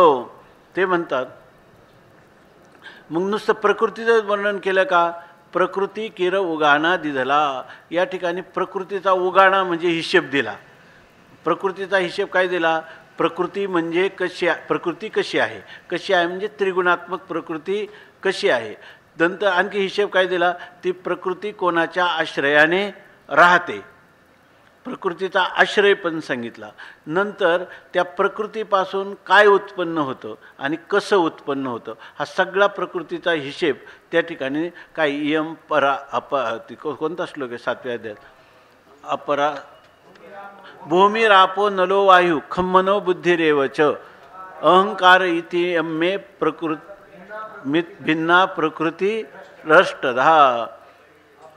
ते म्हणतात मग नुसतं प्रकृतीचं वर्णन केलं का? प्रकृती किर उगाना दिधला, या ठिकाणी प्रकृतीचा उगाणा म्हणजे हिशेब दिला. प्रकृतीचा हिशेब काय दिला? प्रकृती म्हणजे प्रकृती कशी आहे म्हणजे त्रिगुणात्मक प्रकृती कशी आहे. नंतर आणखी हिशेब काय दिला? ती प्रकृती कोणाच्या आश्रयाने राहते, प्रकृतीचा आश्रय पण सांगितला. नंतर त्या प्रकृतीपासून काय उत्पन्न होतं आणि कसं उत्पन्न होतं हा सगळा प्रकृतीचा हिशेब त्या ठिकाणी काय यम परा कोणता श्लोक आहे 7व्या अध्यायात? अपरा भूमी रापो नलो वायू खम्मनो बुद्धिरेवच अहंकार इति मे भिन्ना प्रकृती रष्टधा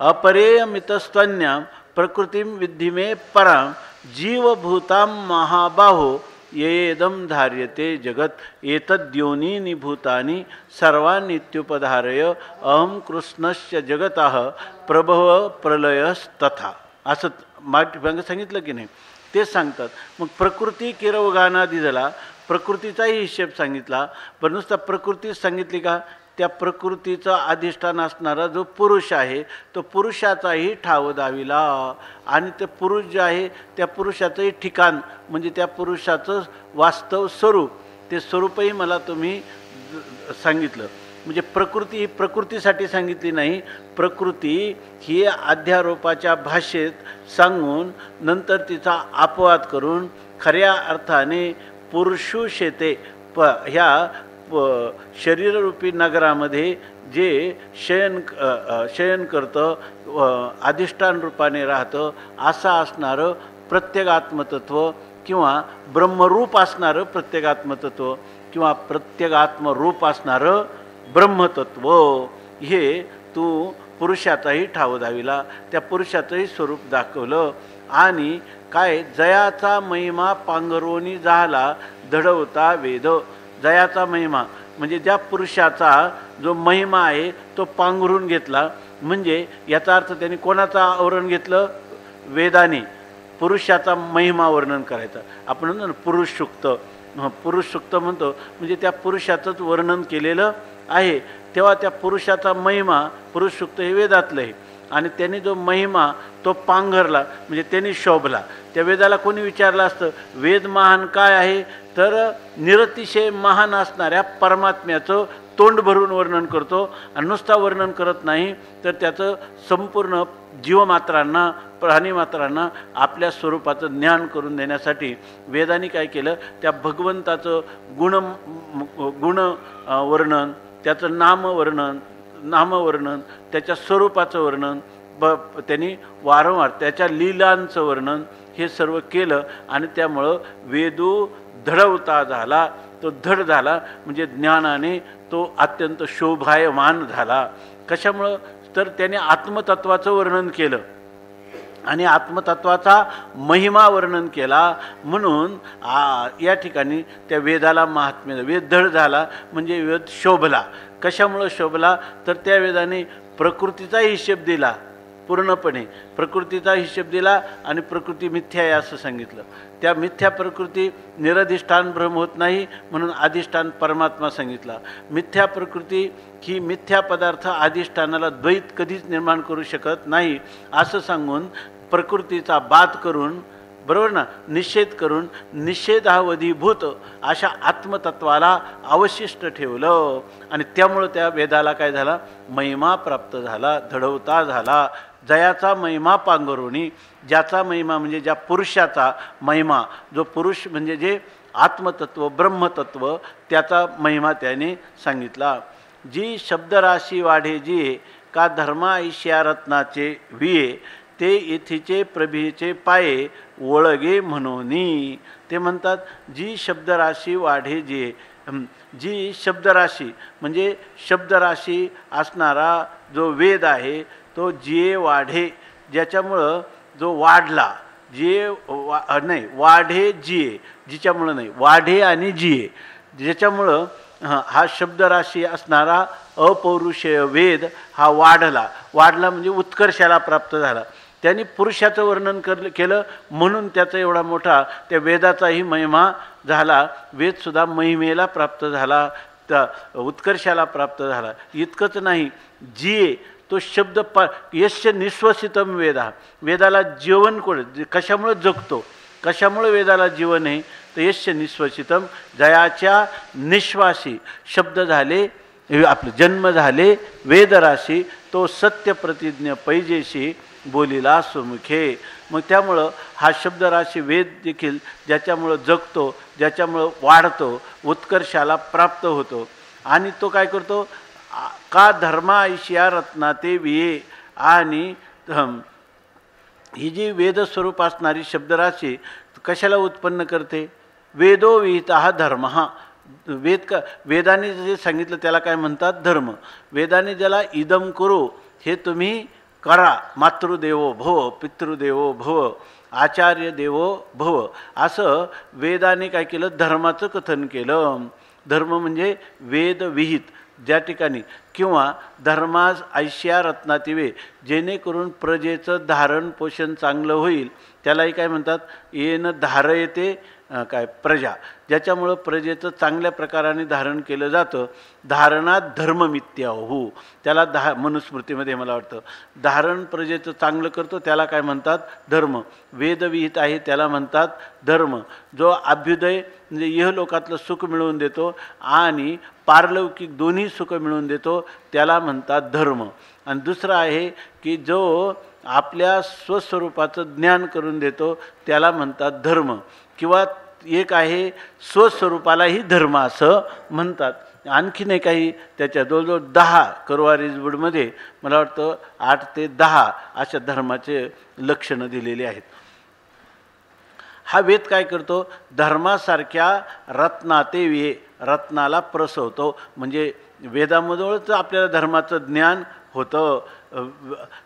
अपरेयमितस्त्वन्यां प्रकृतिम विद्धि मे परां जीवभूतां महाबाहो येदम धार्यते जगत एतद्योनीनि भूतानि सर्वानित्युपधारय अहम कृष्णस्य जगतः प्रभव प्रलयस्तथा. असं माठ सांगितलं की नाही? तेच सांगतात. मग प्रकृती किरवगाना दिदला, प्रकृतीचाही हिशेब सांगितला. पण नुसता प्रकृतीच सांगितली का? त्या प्रकृतीचं अधिष्ठान असणारा जो पुरुष आहे तो पुरुषाचाही ठाव दाविला. आणि ते पुरुष जे आहे त्या पुरुषाचंही ठिकाण म्हणजे त्या पुरुषाचं वास्तव स्वरूप, ते स्वरूपही मला तुम्ही सांगितलं. म्हणजे प्रकृती ही प्रकृतीसाठी सांगितली नाही, प्रकृती ही अध्यारोपाच्या भाषेत सांगून नंतर तिचा अपवाद करून खऱ्या अर्थाने पुरुषुशेते ह्या शरीररूपी नगरामध्ये जे शयन करतं, अधिष्ठान रूपाने राहतं, असं असणारं प्रत्यगात्मतत्व किंवा ब्रह्मरूप असणारं प्रत्यगात्मतत्व किंवा प्रत्यगात्मरूप असणारं ब्रह्मतत्व हे तू पुरुषाचाही ठाव दाविला. त्या पुरुषाचंही स्वरूप दाखवलं. आणि काय जयाचा महिमा पांघरोनी झाला दडवता वेद. जयाचा महिमा म्हणजे ज्या पुरुषाचा जो महिमा आहे तो पांघरून घेतला. म्हणजे याचा अर्थ त्यांनी कोणाचं आवरण घेतलं? वेदाने पुरुषाचा महिमा वर्णन करायचा. आपण म्हणतो ना पुरुष सूक्त, पुरुष सूक्त म्हणतो म्हणजे त्या पुरुषाचंच वर्णन केलेलं आहे. तेव्हा त्या पुरुषाचा महिमा पुरुष सूक्त हे वेदातलं आहे. आणि त्यांनी जो महिमा तो पांघरला म्हणजे त्यांनी शोभला. त्या वेदाला कोणी विचारलं असतं वेद महान काय आहे? तर निरतिशय महान असणाऱ्या परमात्म्याचं तोंड भरून वर्णन करतो आणि नुसता वर्णन करत नाही तर त्याचं संपूर्ण जीवमात्रांना प्राणीमात्रांना आपल्या स्वरूपाचं ज्ञान करून देण्यासाठी वेदांनी काय केलं, त्या भगवंताचं गुण वर्णन, त्याचं नामवर्णन, त्याच्या स्वरूपाचं वर्णन, त्यांनी वारंवार त्याच्या लीलांचं वर्णन हे सर्व केलं आणि त्यामुळं वेदू धडवता झाला, तो धड झाला म्हणजे ज्ञानाने तो अत्यंत शोभायमान झाला. कशामुळं तर त्याने आत्मतत्वाचं वर्णन केलं आणि आत्मतत्वाचा महिमा वर्णन केला. म्हणून या ठिकाणी त्या वेदाला महात्म्य, वेद धड झाला म्हणजे वेद शोभला. कशामुळं शोभला तर त्या वेदाने प्रकृतीचा हिशेब दिला, पूर्णपणे प्रकृतीचा हिशेब दिला आणि प्रकृती मिथ्या आहे असं सांगितलं. त्या मिथ्या प्रकृती निरधिष्ठान ब्रह्म होत नाही म्हणून अधिष्ठान परमात्मा सांगितला. मिथ्या प्रकृती ही मिथ्या पदार्थ अधिष्ठानाला द्वैत कधीच निर्माण करू शकत नाही असं सांगून प्रकृतीचा बाध करून, बरोबर ना, निषेध करून निषेधावधीभूत अशा आत्मतत्वाला अवशिष्ट ठेवलं आणि त्यामुळं त्या वेदाला काय झाला, महिमा प्राप्त झाला, धडवता झाला. जयाचा महिमा पांघरुणी, ज्याचा महिमा म्हणजे ज्या पुरुषाचा महिमा, जो पुरुष म्हणजे जे आत्मतत्व ब्रह्मतत्व, त्याचा महिमा त्याने सांगितला. जी शब्दराशी वाढे जिये, का धर्मा ईश्या रत्नाचे विये, ते येथीचे प्रभीचे पाये ओळगे म्हणोनी. ते म्हणतात जी शब्दराशी वाढे जिये, जी शब्दराशी म्हणजे शब्दराशी असणारा जो वेद आहे तो जिये वाढे, ज्याच्यामुळं जो वाढला, जिये नाही वाढे जिये, जिच्यामुळं नाही, वाढे आणि जिये, ज्याच्यामुळं हा शब्दराशी असणारा अपौरुषेय वेद हा वाढला म्हणजे उत्कर्षाला प्राप्त झाला. त्यांनी पुरुषाचं वर्णन केलं म्हणून त्याचा एवढा मोठा त्या वेदाचाही महिमा झाला. वेदसुद्धा महिमेला प्राप्त झाला, त्या उत्कर्षाला प्राप्त झाला. इतकंच नाही, जिये तो शब्द यस्य निश्वसितम वेदा, वेदाला जीवन कशामुळे जगतो, कशामुळे वेदाला जीवन आहे तर यस्य निश्वसितम, जयाच्या निश्वासी शब्द झाले, आपले जन्म झाले वेदराशी, तो सत्य प्रतिज्ञ पैजेशी बोलिला सुमुखे. मग त्यामुळं हा शब्दराशी वेद देखील ज्याच्यामुळं जगतो, ज्याच्यामुळं वाढतो, उत्कर्षाला प्राप्त होतो. आणि तो काय करतो, का धर्मा ऐशिया रत्नाते विये, आणि ही जी वेदस्वरूप असणारी शब्दराशी कशाला उत्पन्न करते, वेदो विहिता धर्म. वेदाने जे सांगितलं त्याला काय म्हणतात, धर्म. वेदाने ज्याला इदम करू, हे तुम्ही करा, मातृदेवो भव, पितृदेवो भव, आचार्य देवो भव, असं वेदाने काय केलं, धर्माचं कथन केलं. धर्म म्हणजे वेदविहित, ज्या ठिकाणी किंवा धर्मास ऐश्या रत्नातिवे, जेणेकरून प्रजेचं धारण पोषण चांगलं होईल, त्यालाही काय म्हणतात, येन धारयते काय प्रजा, ज्याच्यामुळं प्रजेचं चांगल्या प्रकाराने धारण केलं जातं. धारणात धर्ममित्याहू, त्याला मनुस्मृतीमध्ये मला वाटतं धारण प्रजेचं चांगलं करतो त्याला काय म्हणतात, धर्म. वेदविहित आहे त्याला म्हणतात धर्म. जो अभ्युदय म्हणजे इहलोकातलं सुख मिळवून देतो आणि पारलौकिक दोन्ही सुख मिळवून देतो त्याला म्हणतात धर्म. आणि दुसरं आहे की जो आपल्या स्वस्वरूपाचं ज्ञान करून देतो त्याला म्हणतात धर्म. किंवा एक आहे स्वस्वरूपालाही धर्म असं म्हणतात. आणखीन एक काही त्याच्या जवळजवळ 10 करवारीजवडमध्ये मला वाटतं 8 ते 10 अशा धर्माचे लक्षणं दिलेली आहेत. हा वेद काय करतो, धर्मासारख्या रत्नाते विये, रत्नाला प्रसवतो. म्हणजे वेदामधूनच आपल्याला धर्माचं ज्ञान होतं.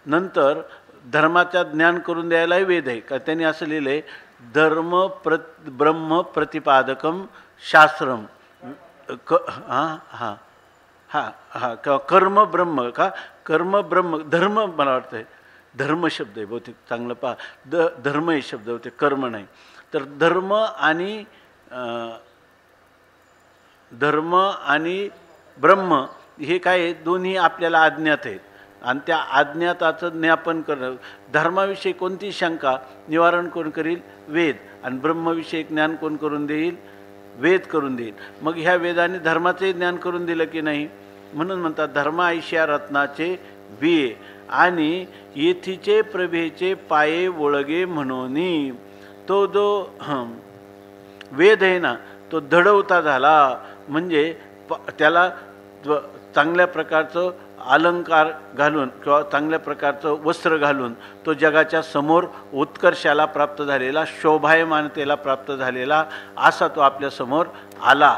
नंतर धर्माचं ज्ञान करून द्यायलाही वेद आहे का, त्यांनी असं लिहिलं आहे, ब्रह्म प्रतिपादकम शास्त्रम कर्म ब्रह्म का, कर्म ब्रह्म, धर्म मला वाटतं आहे धर्म शब्द आहे बहुतेक, चांगलं पहा, धर्म हे शब्द होते, कर्म नाही. तर धर्म आणि ब्रह्म हे काय, दोन्ही आपल्याला अज्ञात आहेत आणि त्या अज्ञाताचं ज्ञापन करणं. धर्माविषयी कोणती शंका निवारण कोण करील, वेद. आणि ब्रह्मविषयी ज्ञान कोण करून देईल, वेद करून देईल. मग ह्या वेदाने धर्माचंही ज्ञान करून दिलं की नाही? म्हणून म्हणतात धर्म ऐशा रत्नाचे बिये आणि येथीचे प्रभेचे पाये ओळगे म्हणून. तो जो वेद आहे ना तो दडवता झाला म्हणजे त्याला चांगल्या प्रकारचं अलंकार घालून किंवा चांगल्या प्रकारचं वस्त्र घालून तो जगाच्या समोर उत्कर्षाला प्राप्त झालेला, शोभायमानतेला प्राप्त झालेला असा तो आपल्यासमोर आला.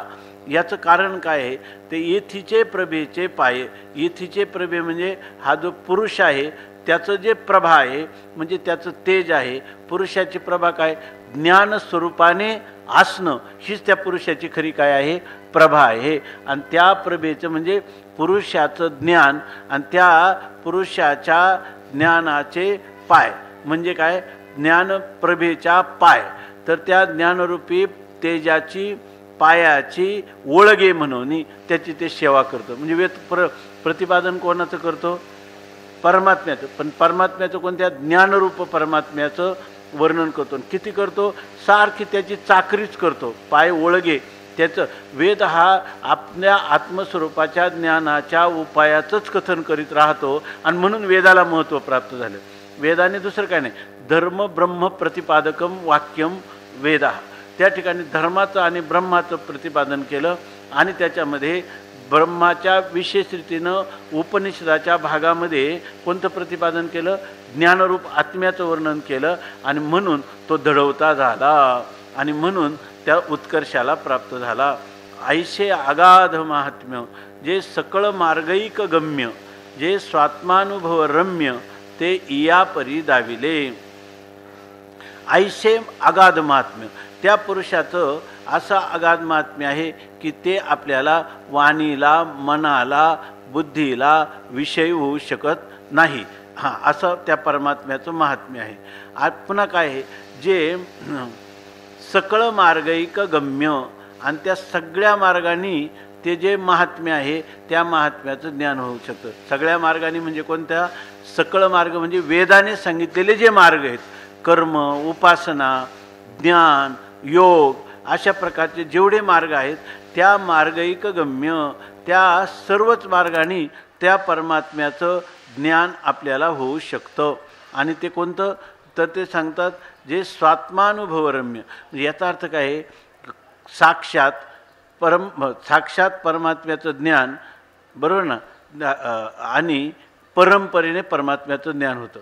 याचं कारण काय आहे? ते येथीचे प्रभेचे पाये. येथीचे प्रभे म्हणजे हा जो पुरुष आहे त्याचं जे प्रभा आहे म्हणजे त्याचं तेज आहे. पुरुषाची प्रभा काय? ज्ञानस्वरूपाने असणं हीच त्या पुरुषाची खरी काय आहे? प्रभा आहे. आणि त्या प्रभेचं म्हणजे पुरुषाचं ज्ञान आणि त्या पुरुषाच्या ज्ञानाचे पाय म्हणजे काय? ज्ञानप्रभेच्या पाय. तर त्या ज्ञानरूपी तेजाची पायाची ओळगे म्हणून त्याची ते सेवा करतो. म्हणजे वेद प्रतिपादन कोणाचं करतो? परमात्म्याचं. पण परमात्म्याचं कोणत्या? ज्ञानरूप परमात्म्याचं वर्णन करतो. किती करतो? सारखी त्याची चाकरीच करतो. पाय ओळगे त्याचं. वेद हा आपल्या आत्मस्वरूपाच्या ज्ञानाच्या उपायाचंच कथन करीत राहतो आणि म्हणून वेदाला महत्त्व प्राप्त झालं. वेदाने दुसरं काय नाही. धर्म ब्रह्म प्रतिपादकम वाक्यम वेदा. त्या ठिकाणी धर्माचं आणि ब्रह्माचं प्रतिपादन केलं आणि त्याच्यामध्ये ब्रह्माच्या विशेष रीतीनं उपनिषदाच्या भागामध्ये कोणतं प्रतिपादन केलं? ज्ञानरूप आत्म्याचं वर्णन केलं आणि म्हणून तो दडवता झाला आणि म्हणून त्या उत्कर्षाला प्राप्त झाला. ऐशे अगाध महात्म्य जे सकळ मार्गैक गम्य जे स्वात्मानुभव रम्य ते इया परी दाविले. ऐशे अगाध महात्म्य त्या पुरुषाचं असं अगाध महात्म्य आहे की ते आपल्याला वाणीला, मनाला, बुद्धीला विषय होऊ शकत नाही. हां, असं त्या परमात्म्याचं महात्म्य आहे. आज पुन्हा काय आहे? जे सकळ मार्गैक गम्य आणि त्या सगळ्या मार्गाने ते जे महात्म्य आहे त्या महात्म्याचं ज्ञान होऊ शकतं. सगळ्या मार्गाने म्हणजे कोणत्या? सकळ मार्ग म्हणजे वेदाने सांगितलेले जे मार्ग आहेत, कर्म, उपासना, ज्ञान, योग अशा प्रकारचे जेवढे मार्ग आहेत त्या मार्गैक गम्य त्या सर्वच मार्गाने त्या परमात्म्याचं ज्ञान आपल्याला होऊ शकतं. आणि ते कोणतं? तर ते सांगतात जे स्वात्मानुभवरम्य. याचा अर्थ काय आहे? साक्षात परमात्म्याचं ज्ञान, बरोबर ना? आणि परंपरेने परमात्म्याचं ज्ञान होतं.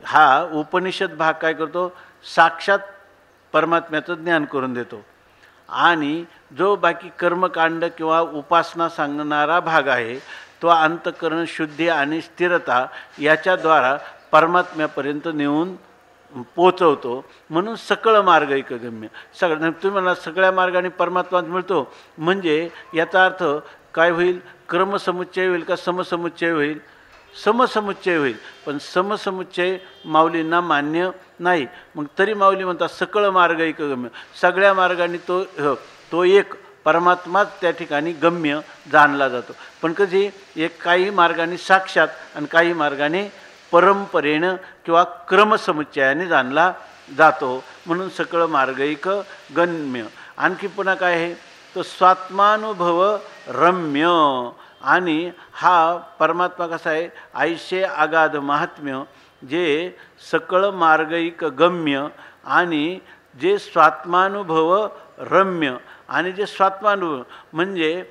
हा उपनिषद भाग काय करतो? साक्षात परमात्म्याचं ज्ञान करून देतो. आणि जो बाकी कर्मकांड किंवा उपासना सांगणारा भाग आहे तो अंतःकरण शुद्धी आणि स्थिरता याच्याद्वारा परमात्म्यापर्यंत नेऊन पोचवतो. म्हणून सकळ मार्गैक गम्य. तुम्ही म्हणा सगळ्या मार्गाने परमात्मा मिळतो म्हणजे याचा अर्थ काय होईल? क्रमसमुच्चय होईल का समसमुच्चय होईल? समसमुच्चय होईल. पण समसमुच्चय माऊलींना मान्य नाही. मग तरी माऊली म्हणतात सकळ मार्गैक गम्य. सगळ्या मार्गाने तो एक परमात्माच त्या ठिकाणी गम्य जाणला जातो. पण कधी एक काही मार्गाने साक्षात आणि काही मार्गाने परंपरेनं किंवा क्रमसमुच्चयाने जाणला जातो. म्हणून सकळ मार्गैक गम्य. आणखी पुन्हा काय आहे? तो स्वात्मानुभव रम्य. आणि हा परमात्मा कसा आहे? ऐशे अगाध महात्म्य जे सकळ मार्गैक गम्य आणि जे स्वात्मानुभव रम्य. आणि जे स्वात्मानुभव म्हणजे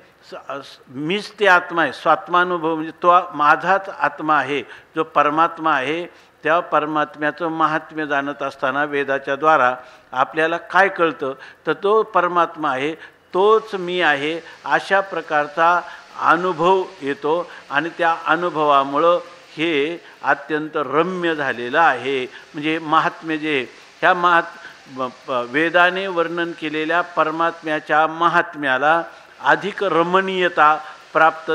मीच ते आत्मा आहे. स्वात्मानुभव म्हणजे तो माझाच आत्मा आहे जो परमात्मा आहे. त्या परमात्म्याचं महात्म्य जाणत असताना वेदाच्या द्वारा आपल्याला काय कळतं? तर तो परमात्मा आहे, तोच मी आहे अशा प्रकारचा अनुभव येतो. आणि त्या अनुभवामुळं हे अत्यंत रम्य झालेलं आहे. म्हणजे महात्म्य जे ह्या वेदाने वर्णन केलेल्या परमात्म्याच्या महात्म्याला अधिक रमणीयता प्राप्त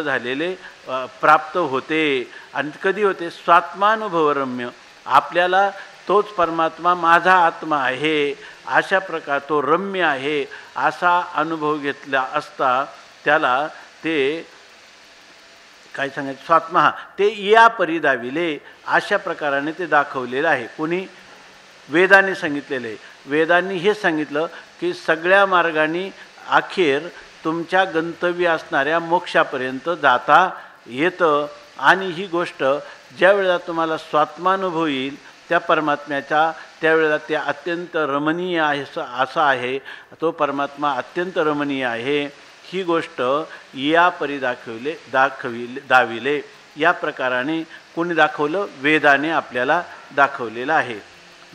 होते. आणि कधी होते? स्वात्मानुभवरम्य. आपल्याला तोच परमात्मा माझा आत्मा आहे अशा प्रकार तो रम्य आहे असा अनुभव घेतला असता त्याला ते काय सांगायचं? स्वात्मा ते या परी दाविले अशा प्रकाराने ते दाखवलेलं आहे. कोणी? वेदाने सांगितलेलं आहे. वेदांनी हे सांगितलं की सगळ्या मार्गाने अखेर तुमच्या गंतव्य असणाऱ्या मोक्षापर्यंत जाता येतं. आणि ही गोष्ट ज्या वेळेला तुम्हाला स्वात्मानुभव येईल त्या परमात्म्याच्या, त्यावेळेला ते अत्यंत रमणीय आहे, असं आहे. तो परमात्मा अत्यंत रमणीय आहे. ही गोष्ट या परी दाविले. या प्रकाराने कोणी दाखवलं? वेदाने आपल्याला दाखवलेलं आहे.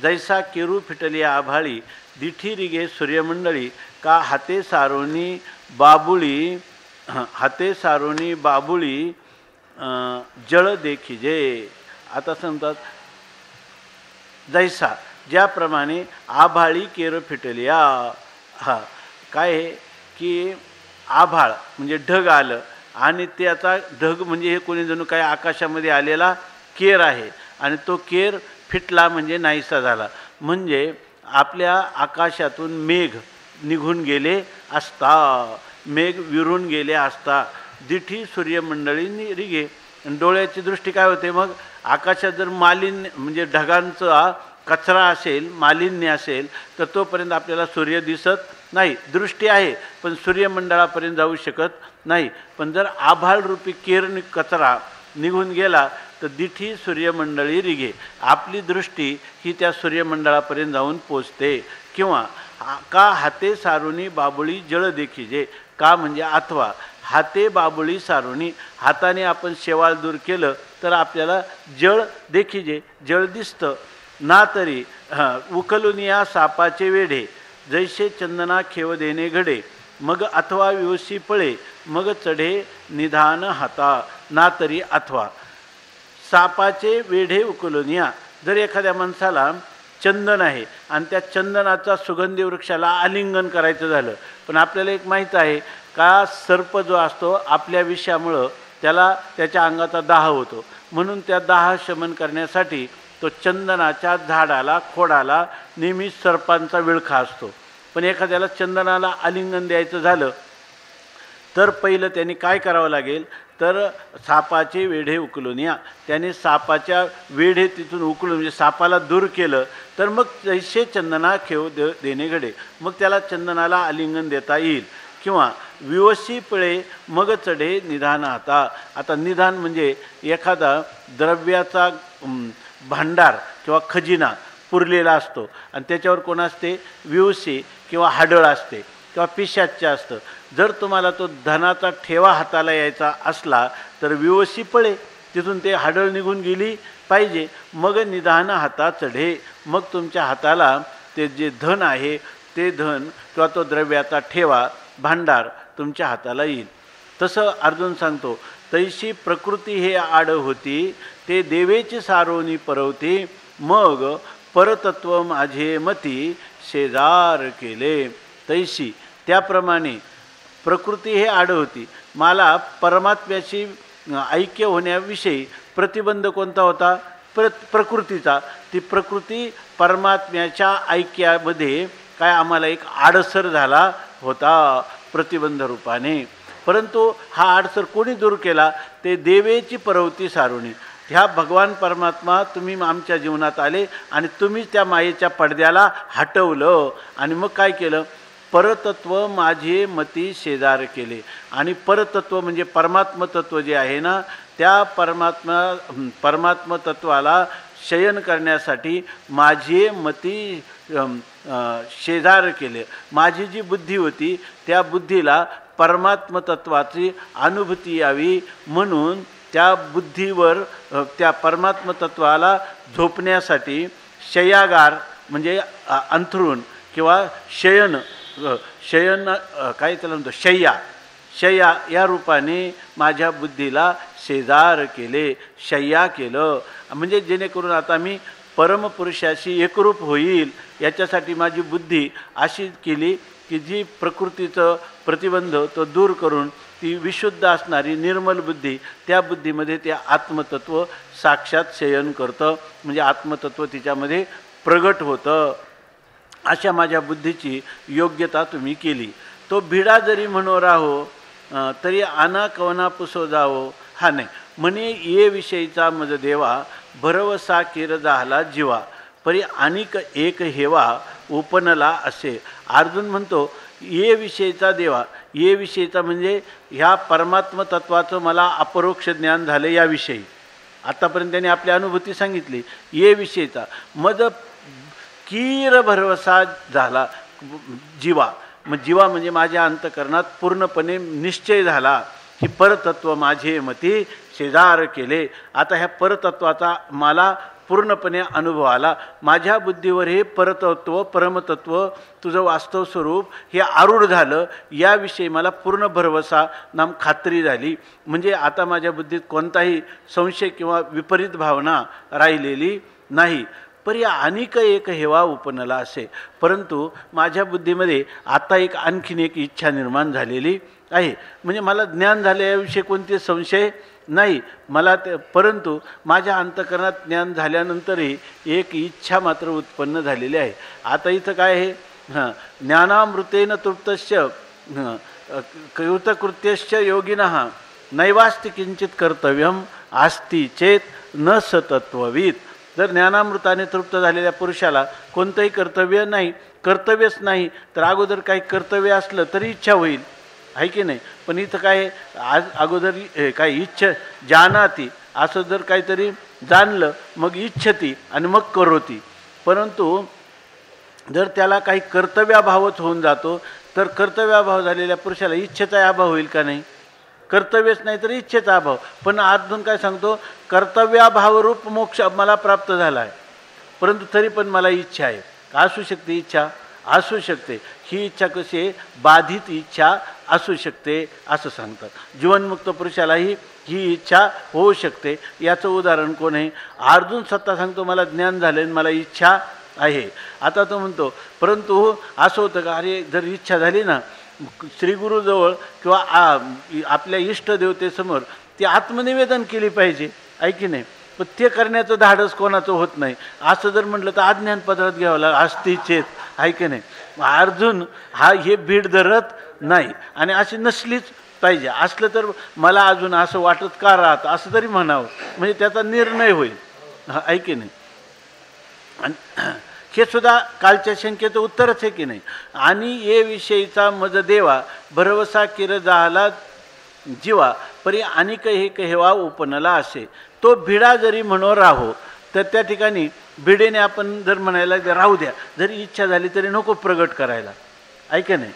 जैसा केरू फिटली आभाळी दिठी रिगे सूर्यमंडळी का हाते सारोनी बाबुळी जळ देखिजे. आता समजतात जैसा, ज्याप्रमाणे आभाळी केर फिटलिया. काय आहे की आभाळ म्हणजे ढग आलं आणि ते आता ढग म्हणजे हे कोणी जणू काय आकाशामध्ये आलेला केर आहे आणि तो केर फिटला म्हणजे नाहीसा झाला. म्हणजे आपल्या आकाशातून मेघ निघून गेले असता, मेघ विरून गेले असता. दिठी सूर्यमंडळी रिगे. डोळ्याची दृष्टी काय होते? मग आकाशात जर मालिन्य म्हणजे ढगांचा कचरा असेल, मालिन्य असेल तर तोपर्यंत आपल्याला सूर्य दिसत नाही. दृष्टी आहे पण सूर्यमंडळापर्यंत जाऊ शकत नाही. पण जर आभाळरूपी केर कचरा निघून गेला तर दिठी सूर्यमंडळी रिगे, आपली दृष्टी ही त्या सूर्यमंडळापर्यंत जाऊन पोचते. किंवा का हाते सारुनी बाबुळी जळ देखिजे. का म्हणजे अथवा हाते बाबुळी सारुनी, हाताने आपण शेवाळ दूर केलं तर आपल्याला जळ देखिजे, जळ दिसतं. ना तरी उकलून या सापाचे वेढे जैसे चंदना खेव देणे घडे मग अथवा विवशी पळे मग चढे निधान हाता. ना तरी अथवा सापाचे वेढे उकलून या. जर एखाद्या माणसाला चंदन आहे आणि त्या चंदनाचा सुगंधी वृक्षाला आलिंगन करायचं झालं, पण आपल्याला एक माहीत आहे का सर्प जो असतो आपल्या विषामुळं त्याला त्याच्या अंगाचा दाह होतो. म्हणून त्या दाह शमन करण्यासाठी तो चंदनाच्या झाडाला खोडाला नेहमी सर्पांचा विळखा असतो. पण एखाद्याला चंदनाला आलिंगन द्यायचं झालं तर पहिलं त्यांनी काय करावं लागेल? तर सापाचे वेढे उकलून या. त्याने सापाच्या वेढे तिथून उकलून म्हणजे सापाला दूर केलं तर मग जैसे चंदना खेव देणे घडे, मग त्याला चंदनाला आलिंगन देता येईल. किंवा विवशी पळे मग चढे निधान हाता. आता निधान म्हणजे एखादा द्रव्याचा भांडार किंवा खजिना पुरलेला असतो आणि त्याच्यावर कोण असते? विवशी किंवा हाडळ असते किंवा पिशाच्य असतं. जर तुम्हाला तो धनाचा ठेवा हाताला यायचा असला तर विवशी पळे, तिथून ते हाडळ निघून गेली पाहिजे. मग निधान हाता चढे, मग तुमच्या हाताला ते जे धन आहे ते धन किंवा तो द्रव्याचा ठेवा भांडार तुमच्या हाताला येईल. तसं अर्जुन सांगतो, तैशी प्रकृती हे आड होती ते देवेची सारोनी परवती मग परतत्व माझे मती शेजार केले. तैशी त्याप्रमाणे प्रकृती हे आड होती, मला परमात्म्याशी ऐक्य होण्याविषयी प्रतिबंध कोणता होता? प्रकृतीचा. ती प्रकृती परमात्म्याच्या ऐक्यामध्ये काय आम्हाला एक आडसर झाला होता प्रतिबंध रूपाने. परंतु हा आडसर कोणी दूर केला? ते देवेची परवती सारुणी. ह्या भगवान परमात्मा तुम्ही आमच्या जीवनात आले आणि तुम्ही त्या मायेच्या पडद्याला हटवलं आणि मग काय केलं? परतत्व माझे मती शेजार केले. आणि परतत्व म्हणजे परमात्मतत्व जे आहे ना, त्या परमात्मतत्वाला शयन करण्यासाठी माझे मती शेजार केले. माझी जी बुद्धी होती त्या बुद्धीला परमात्मतत्वाची अनुभूती यावी म्हणून त्या बुद्धीवर त्या परमात्मतत्वाला झोपण्यासाठी शय्यागार म्हणजे अंथरूण किंवा शयन काय त्याला म्हणतो शय्या या रूपाने माझ्या बुद्धीला शेजार केले, शय्या केलं. म्हणजे जेणेकरून आता मी परमपुरुषाशी एकरूप होईल याच्यासाठी माझी बुद्धी अशी केली की जी प्रकृतीचं प्रतिबंध तो दूर करून ती विशुद्ध असणारी निर्मल बुद्धी, त्या बुद्धीमध्ये ते आत्मतत्व साक्षात शयन करतं. म्हणजे आत्मतत्व तिच्यामध्ये प्रगट होतं. अशा माझ्या बुद्धीची योग्यता तुम्ही केली. तो भिडा जरी म्हणो राहो तरी आना कवना पुसो जावो. हा नाही म्हणे ये विषयीचा मज देवा भरवसा केर झाला जीवा परी अनिक एक हेवा उपनला असे. अर्जुन म्हणतो ये विषयीचा देवा, ये विषयीचा म्हणजे ह्या परमात्म तत्वाचं मला अपरोक्ष ज्ञान झालं याविषयी. आतापर्यंत त्यांनी आपली अनुभूती सांगितली. ये विषयीचा मद कीर भरवसा झाला जीवा. मग जीवा म्हणजे माझ्या अंतकरणात पूर्णपणे निश्चय झाला की परतत्व माझे मती शेजार केले. आता ह्या परतत्वाचा मला पूर्णपणे अनुभव आला. माझ्या बुद्धीवर हे परतत्व परमतत्व तुझं वास्तव स्वरूप हे आरूढ झालं. याविषयी मला पूर्ण भरवसा नाम खात्री झाली. म्हणजे आता माझ्या बुद्धीत कोणताही संशय किंवा विपरीत भावना राहिलेली नाही. परी अनेक एक हेवा उपनला असे. परंतु माझ्या बुद्धीमध्ये आता आणखीन एक इच्छा निर्माण झालेली आहे. म्हणजे मला ज्ञान झाले याविषयी कोणते संशय नाही मला परंतु माझ्या अंतकरणात ज्ञान झाल्यानंतरही एक इच्छा मात्र उत्पन्न झालेली आहे. आता इथं काय आहे, ज्ञानामृतेन तृप्तस्य कृतकृत्यश्च योगिनः नैवास्ति किंचित कर्तव्यम आस्ति चेत न सतत्ववित. जर ज्ञानामृताने तृप्त झालेल्या पुरुषाला कोणतंही कर्तव्य नाही, कर्तव्यच नाही, तर अगोदर काही कर्तव्य असलं तरी इच्छा होईल, आहे की नाही. पण इथं काय आज अगोदर काय इच्छा जानाती, असं जर काहीतरी जाणलं मग इच्छती आणि मग करोती. परंतु जर त्याला काही कर्तव्याभावच होऊन जातो तर कर्तव्याभाव झालेल्या पुरुषाला इच्छेचा अभाव होईल का नाही. कर्तव्यच नाही तर इच्छेचा अभाव. पण अजून काय सांगतो, कर्तव्याभावरूप मोक्ष मला प्राप्त झाला आहे परंतु तरी पण मला इच्छा आहे. असू शकते इच्छा, असू शकते. ही इच्छा कशी आहे, बाधित इच्छा असू शकते असं सांगतात. जीवनमुक्त पुरुषालाही ही इच्छा होऊ शकते. याचं उदाहरण कोण आहे, अर्जुन स्वतः सांगतो मला ज्ञान झालं आणि मला इच्छा आहे. आता तो म्हणतो परंतु असं होतं का, अरे जर इच्छा झाली ना श्रीगुरूजवळ किंवा आपल्या इष्टदेवतेसमोर ती आत्मनिवेदन केली पाहिजे, आहे की नाही. पण ते करण्याचं धाडस कोणाचं होत नाही. असं जर म्हटलं तर अज्ञान पदरात घ्यावं लागलं असती चेत, आहे की नाही. अर्जुन हा हे भीड धरत नाही आणि अशी नसलीच पाहिजे. असलं तर मला अजून असं वाटत का राहत असं तरी म्हणावं, म्हणजे त्याचा निर्णय होईल, आहे की नाही. आणि हे सुद्धा कालच्या शंकेचं उत्तरच आहे की नाही. आणि ये विषयीचा मज देवा भरवसा किर झाला जीवा परी अनिक हे कहेवा उपनला असे. तो भिडा जरी म्हणो राहो, तर त्या ठिकाणी भिडेने आपण जर म्हणायला राहू द्या, जरी इच्छा झाली तरी नको प्रगट करायला, ऐका नाही.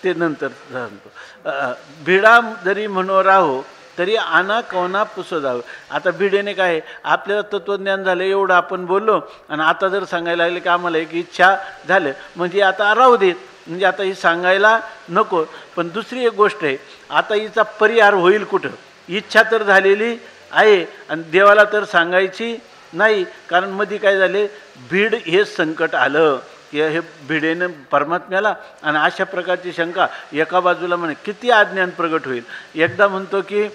ते नंतर सांगतो. भिडा जरी म्हणो राहो तरी आना कवना पुसो जावं. आता भिडेने काय, आपल्याला तत्त्वज्ञान झालं एवढं आपण बोललो आणि आता जर सांगायला लागले की आम्हाला एक इच्छा झालं म्हणजे आता राहू देत, म्हणजे आता ही सांगायला नको. पण दुसरी एक गोष्ट आहे, आता हिचा परिहार होईल कुठं. इच्छा तर झालेली आहे आणि देवाला तर सांगायची नाही, कारण मध्ये काय झाले, भीड हे संकट आलं की हे भिडेनं परमात्म्याला. आणि अशा प्रकारची शंका एका बाजूला म्हणे किती अज्ञान प्रगट होईल. एकदा म्हणतो की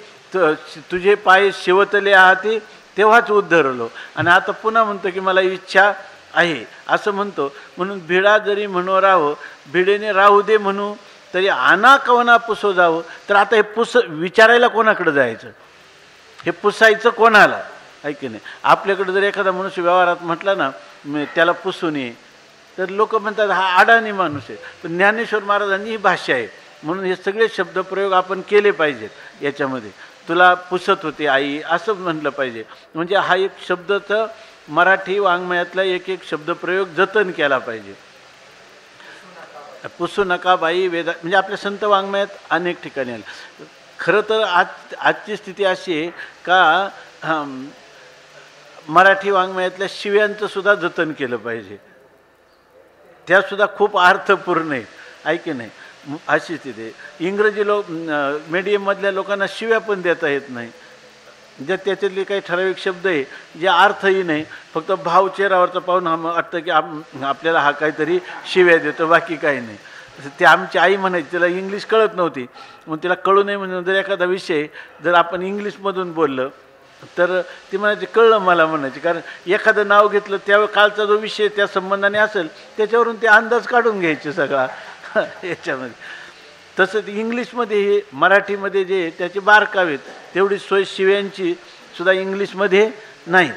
तुझे पाय शिवतले आहात तेव्हाच उद्धरलो, आणि आता पुन्हा म्हणतो की मला इच्छा आहे असं म्हणतो. म्हणून भिडा जरी म्हणू राहो, भिडेने राहू दे म्हणू तरी आना कवना पुसो जावं. तर आता हे विचारायला कोणाकडे जायचं, हे पुसायचं कोणाला, आहे की नाही. आपल्याकडे जर एखादा मनुष्य व्यवहारात म्हटला ना त्याला पुसून ये, तर लोक म्हणतात हा अडाणी माणूस आहे. पण ज्ञानेश्वर महाराजांनी ही भाषा आहे म्हणून हे सगळे शब्दप्रयोग आपण केले पाहिजेत. याच्यामध्ये तुला पुसत होते आई असं म्हटलं पाहिजे. म्हणजे हा एक शब्दाचं मराठी वाङ्मयातला एक एक शब्दप्रयोग जतन केला पाहिजे. पुसू नका बाई वेदा, म्हणजे आपल्या संत वाङ्मयात अनेक ठिकाणी आलं. खरं तर आजची स्थिती अशी आहे का मराठी वाङ्मयातल्या शिव्यांचं सुद्धा जतन केलं पाहिजे. त्यासुद्धा खूप अर्थपूर्ण आहेत, आहे की नाही. अशी स्थिती आहे. इंग्रजी मीडियममधल्या लोकांना शिव्या पण देता येत नाही. जे त्याच्यातले काही ठराविक शब्द आहे जे अर्थही नाही, फक्त भाव चेहऱ्यावरचा पाहून वाटतं की आपल्याला हा काहीतरी शिव्या देतो, बाकी काही नाही. ते आमची आई म्हणायची, तिला इंग्लिश कळत नव्हती, मग तिला कळू नये म्हणून जर एखादा विषय जर आपण इंग्लिशमधून बोललं तर ती म्हणायची कळलं मला म्हणायची. कारण एखादं नाव घेतलं त्यावेळी कालचा जो विषय त्या संबंधाने असेल त्याच्यावरून ते अंदाज काढून घ्यायचे सगळा याच्यामध्ये. तसंच इंग्लिशमध्ये हे मराठीमध्ये जे त्याचे बारकावेत तेवढी सोय शिव्यांची सुद्धा इंग्लिशमध्ये नाही.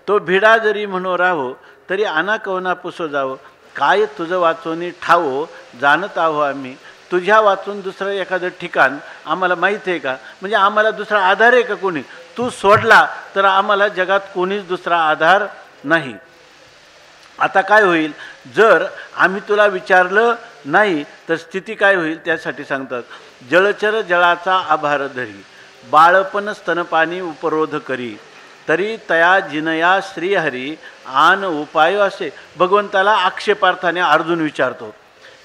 तो भिडा जरी म्हणू राहो तरी आना कवना पुसो जावं. काय तुझं वाचोनी ठावो जाणत आहो आम्ही, तुझ्या वाचून दुसरं एखादं ठिकाण आम्हाला माहीत आहे का? म्हणजे आम्हाला दुसरा आधार आहे का कोणी? तू सोडला तर आम्हाला जगात कोणीच दुसरा आधार नाही. आता काय होईल जर आम्ही तुला विचारलं नाही तर स्थिती काय होईल? त्यासाठी सांगतात, जळचर जळाचा आभार धरी, बाळपण स्तनपाणी उपरोध करी, तरी तया जिनया श्रीहरी आन उपाय असे. भगवंताला आक्षेपार्थाने अर्जुन विचारतो.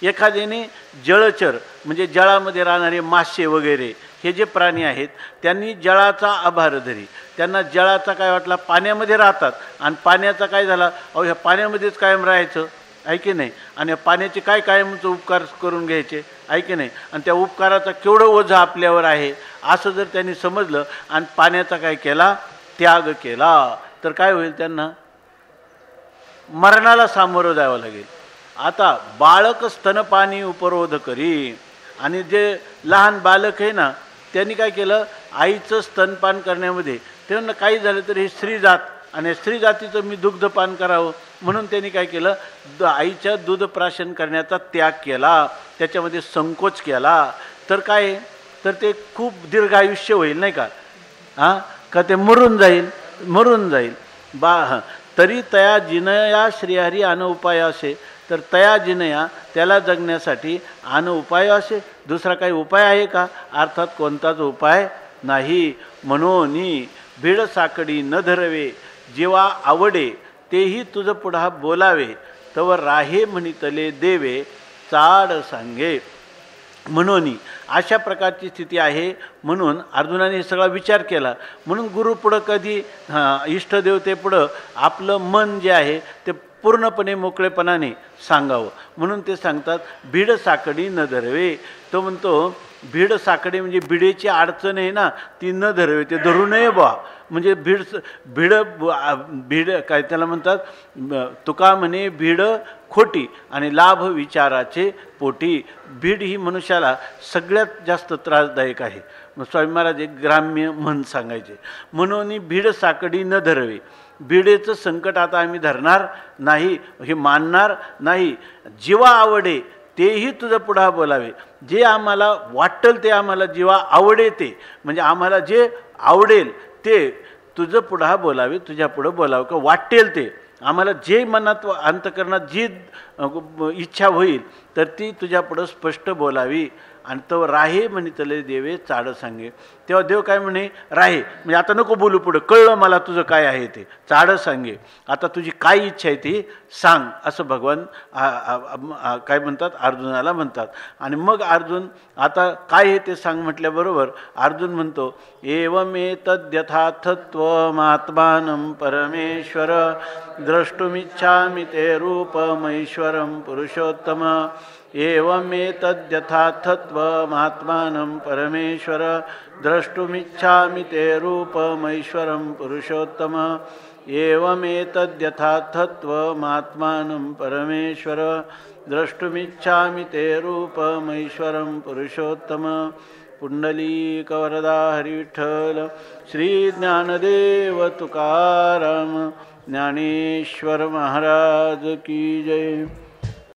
एखाद्याने जळचर म्हणजे जळामध्ये राहणारे मासे वगैरे हे जे प्राणी आहेत त्यांनी जळाचा आभार धरी, त्यांना जळाचा काय वाटला? पाण्यामध्ये राहतात आणि पाण्याचा काय झाला? अहो ह्या पाण्यामध्येच कायम राहायचं आहे की नाही, आणि पाण्याचे काय कायमचं उपकार करून घ्यायचे आहे की नाही, आणि त्या उपकाराचा केवढं ओझं आपल्यावर आहे असं जर त्यांनी समजलं आणि पाण्याचा काय केला? त्याग केला, तर काय होईल? त्यांना मरणाला सामोरं जावं लागेल. आता बाळक स्तनपाणी उपरोध करी, आणि जे लहान बालक आहे ना त्यांनी काय केलं? आईचं स्तनपान करण्यामध्ये त्यांना काही झालं तर हे स्त्रीजात, आणि स्त्री जातीचं मी दुग्धपान करावं म्हणून त्यांनी काय केलं? आईच्या दूध प्राशन करण्याचा त्याग केला, त्याच्यामध्ये संकोच केला. तर काय? तर ते खूप दीर्घायुष्य होईल नाही का? हां, का ते मरून जाईल. तरी तया जिनया श्रीहरी आन उपाय असे, तर तया जिनया त्याला जगण्यासाठी आन उपाय असे, दुसरा काही उपाय आहे का? अर्थात कोणताच उपाय नाही. म्हणून भीड साकडी न धरवे, जेव्हा आवडे तेही तुझं पुढा बोलावे, तव राहे म्हणितले देवे चाड सांगे. म्हणून अशा प्रकारची स्थिती आहे. म्हणून अर्जुनाने हे सगळा विचार केला. म्हणून गुरुपुढं कधी इष्टदेवतेपुढं आपलं मन जे आहे ते पूर्णपणे मोकळेपणाने सांगावं. म्हणून ते सांगतात भीड साकडी न धरवे. तो म्हणतो भीड साकडी म्हणजे भिडेची अडचण आहे ना ती न धरवे, ते धरू नये बा. म्हणजे भीड काय त्याला म्हणतात? तुका म्हणे भीड खोटी आणि लाभ विचाराचे पोटी. भीड ही मनुष्याला सगळ्यात जास्त त्रासदायक आहे. स्वामी महाराज एक ग्राम्य म्हण सांगायचे, म्हणून भीड साकडी न धरवे. भिडेचं संकट आता आम्ही धरणार नाही, हे मानणार नाही. जेव्हा आवडे तेही तुझं पुढा बोलावे. जे आम्हाला वाटेल ते आम्हाला जेव्हा आवडे ते म्हणजे आम्हाला जे आवडेल ते तुझं पुढा बोलावे, तुझ्या पुढं बोलावं का वाटेल ते आम्हाला जे मनात अंतकरणात जी इच्छा होईल तर ती तुझ्या पुढं स्पष्ट बोलावी. आणि तो राहे म्हणितले देवे चाड सांगे. तेव्हा देव काय म्हणे? राहे म्हणजे आता नको बोलू, पुढं कळलं मला तुझं काय आहे ते, चाड सांगे. आता तुझी काय इच्छा आहे ती सांग, असं भगवान काय म्हणतात? अर्जुनाला म्हणतात. आणि मग अर्जुन आता काय आहे ते सांग म्हटल्याबरोबर अर्जुन म्हणतो एवमेतद्यथार्थत्वमात्मानं परमेश्वर द्रष्टुमिच्छामि ते रूपमैश्वरं पुरुषोत्तम. एवमेतद्यथार्थत्वमात्मानं परमेश्वर द्रष्टुमिच्छामि ते रूपमैश्वरं पुरुषोत्तम. एवमेतद्यथार्थत्वमात्मानं परमेश्वर द्रष्टुमिच्छामि ते रूपमैश्वरं पुरुषोत्तम. पुंडलीकवरदा हरिविठ्ठल श्री ज्ञानदेव तुकाराम ज्ञानेश्वर महाराज की जय.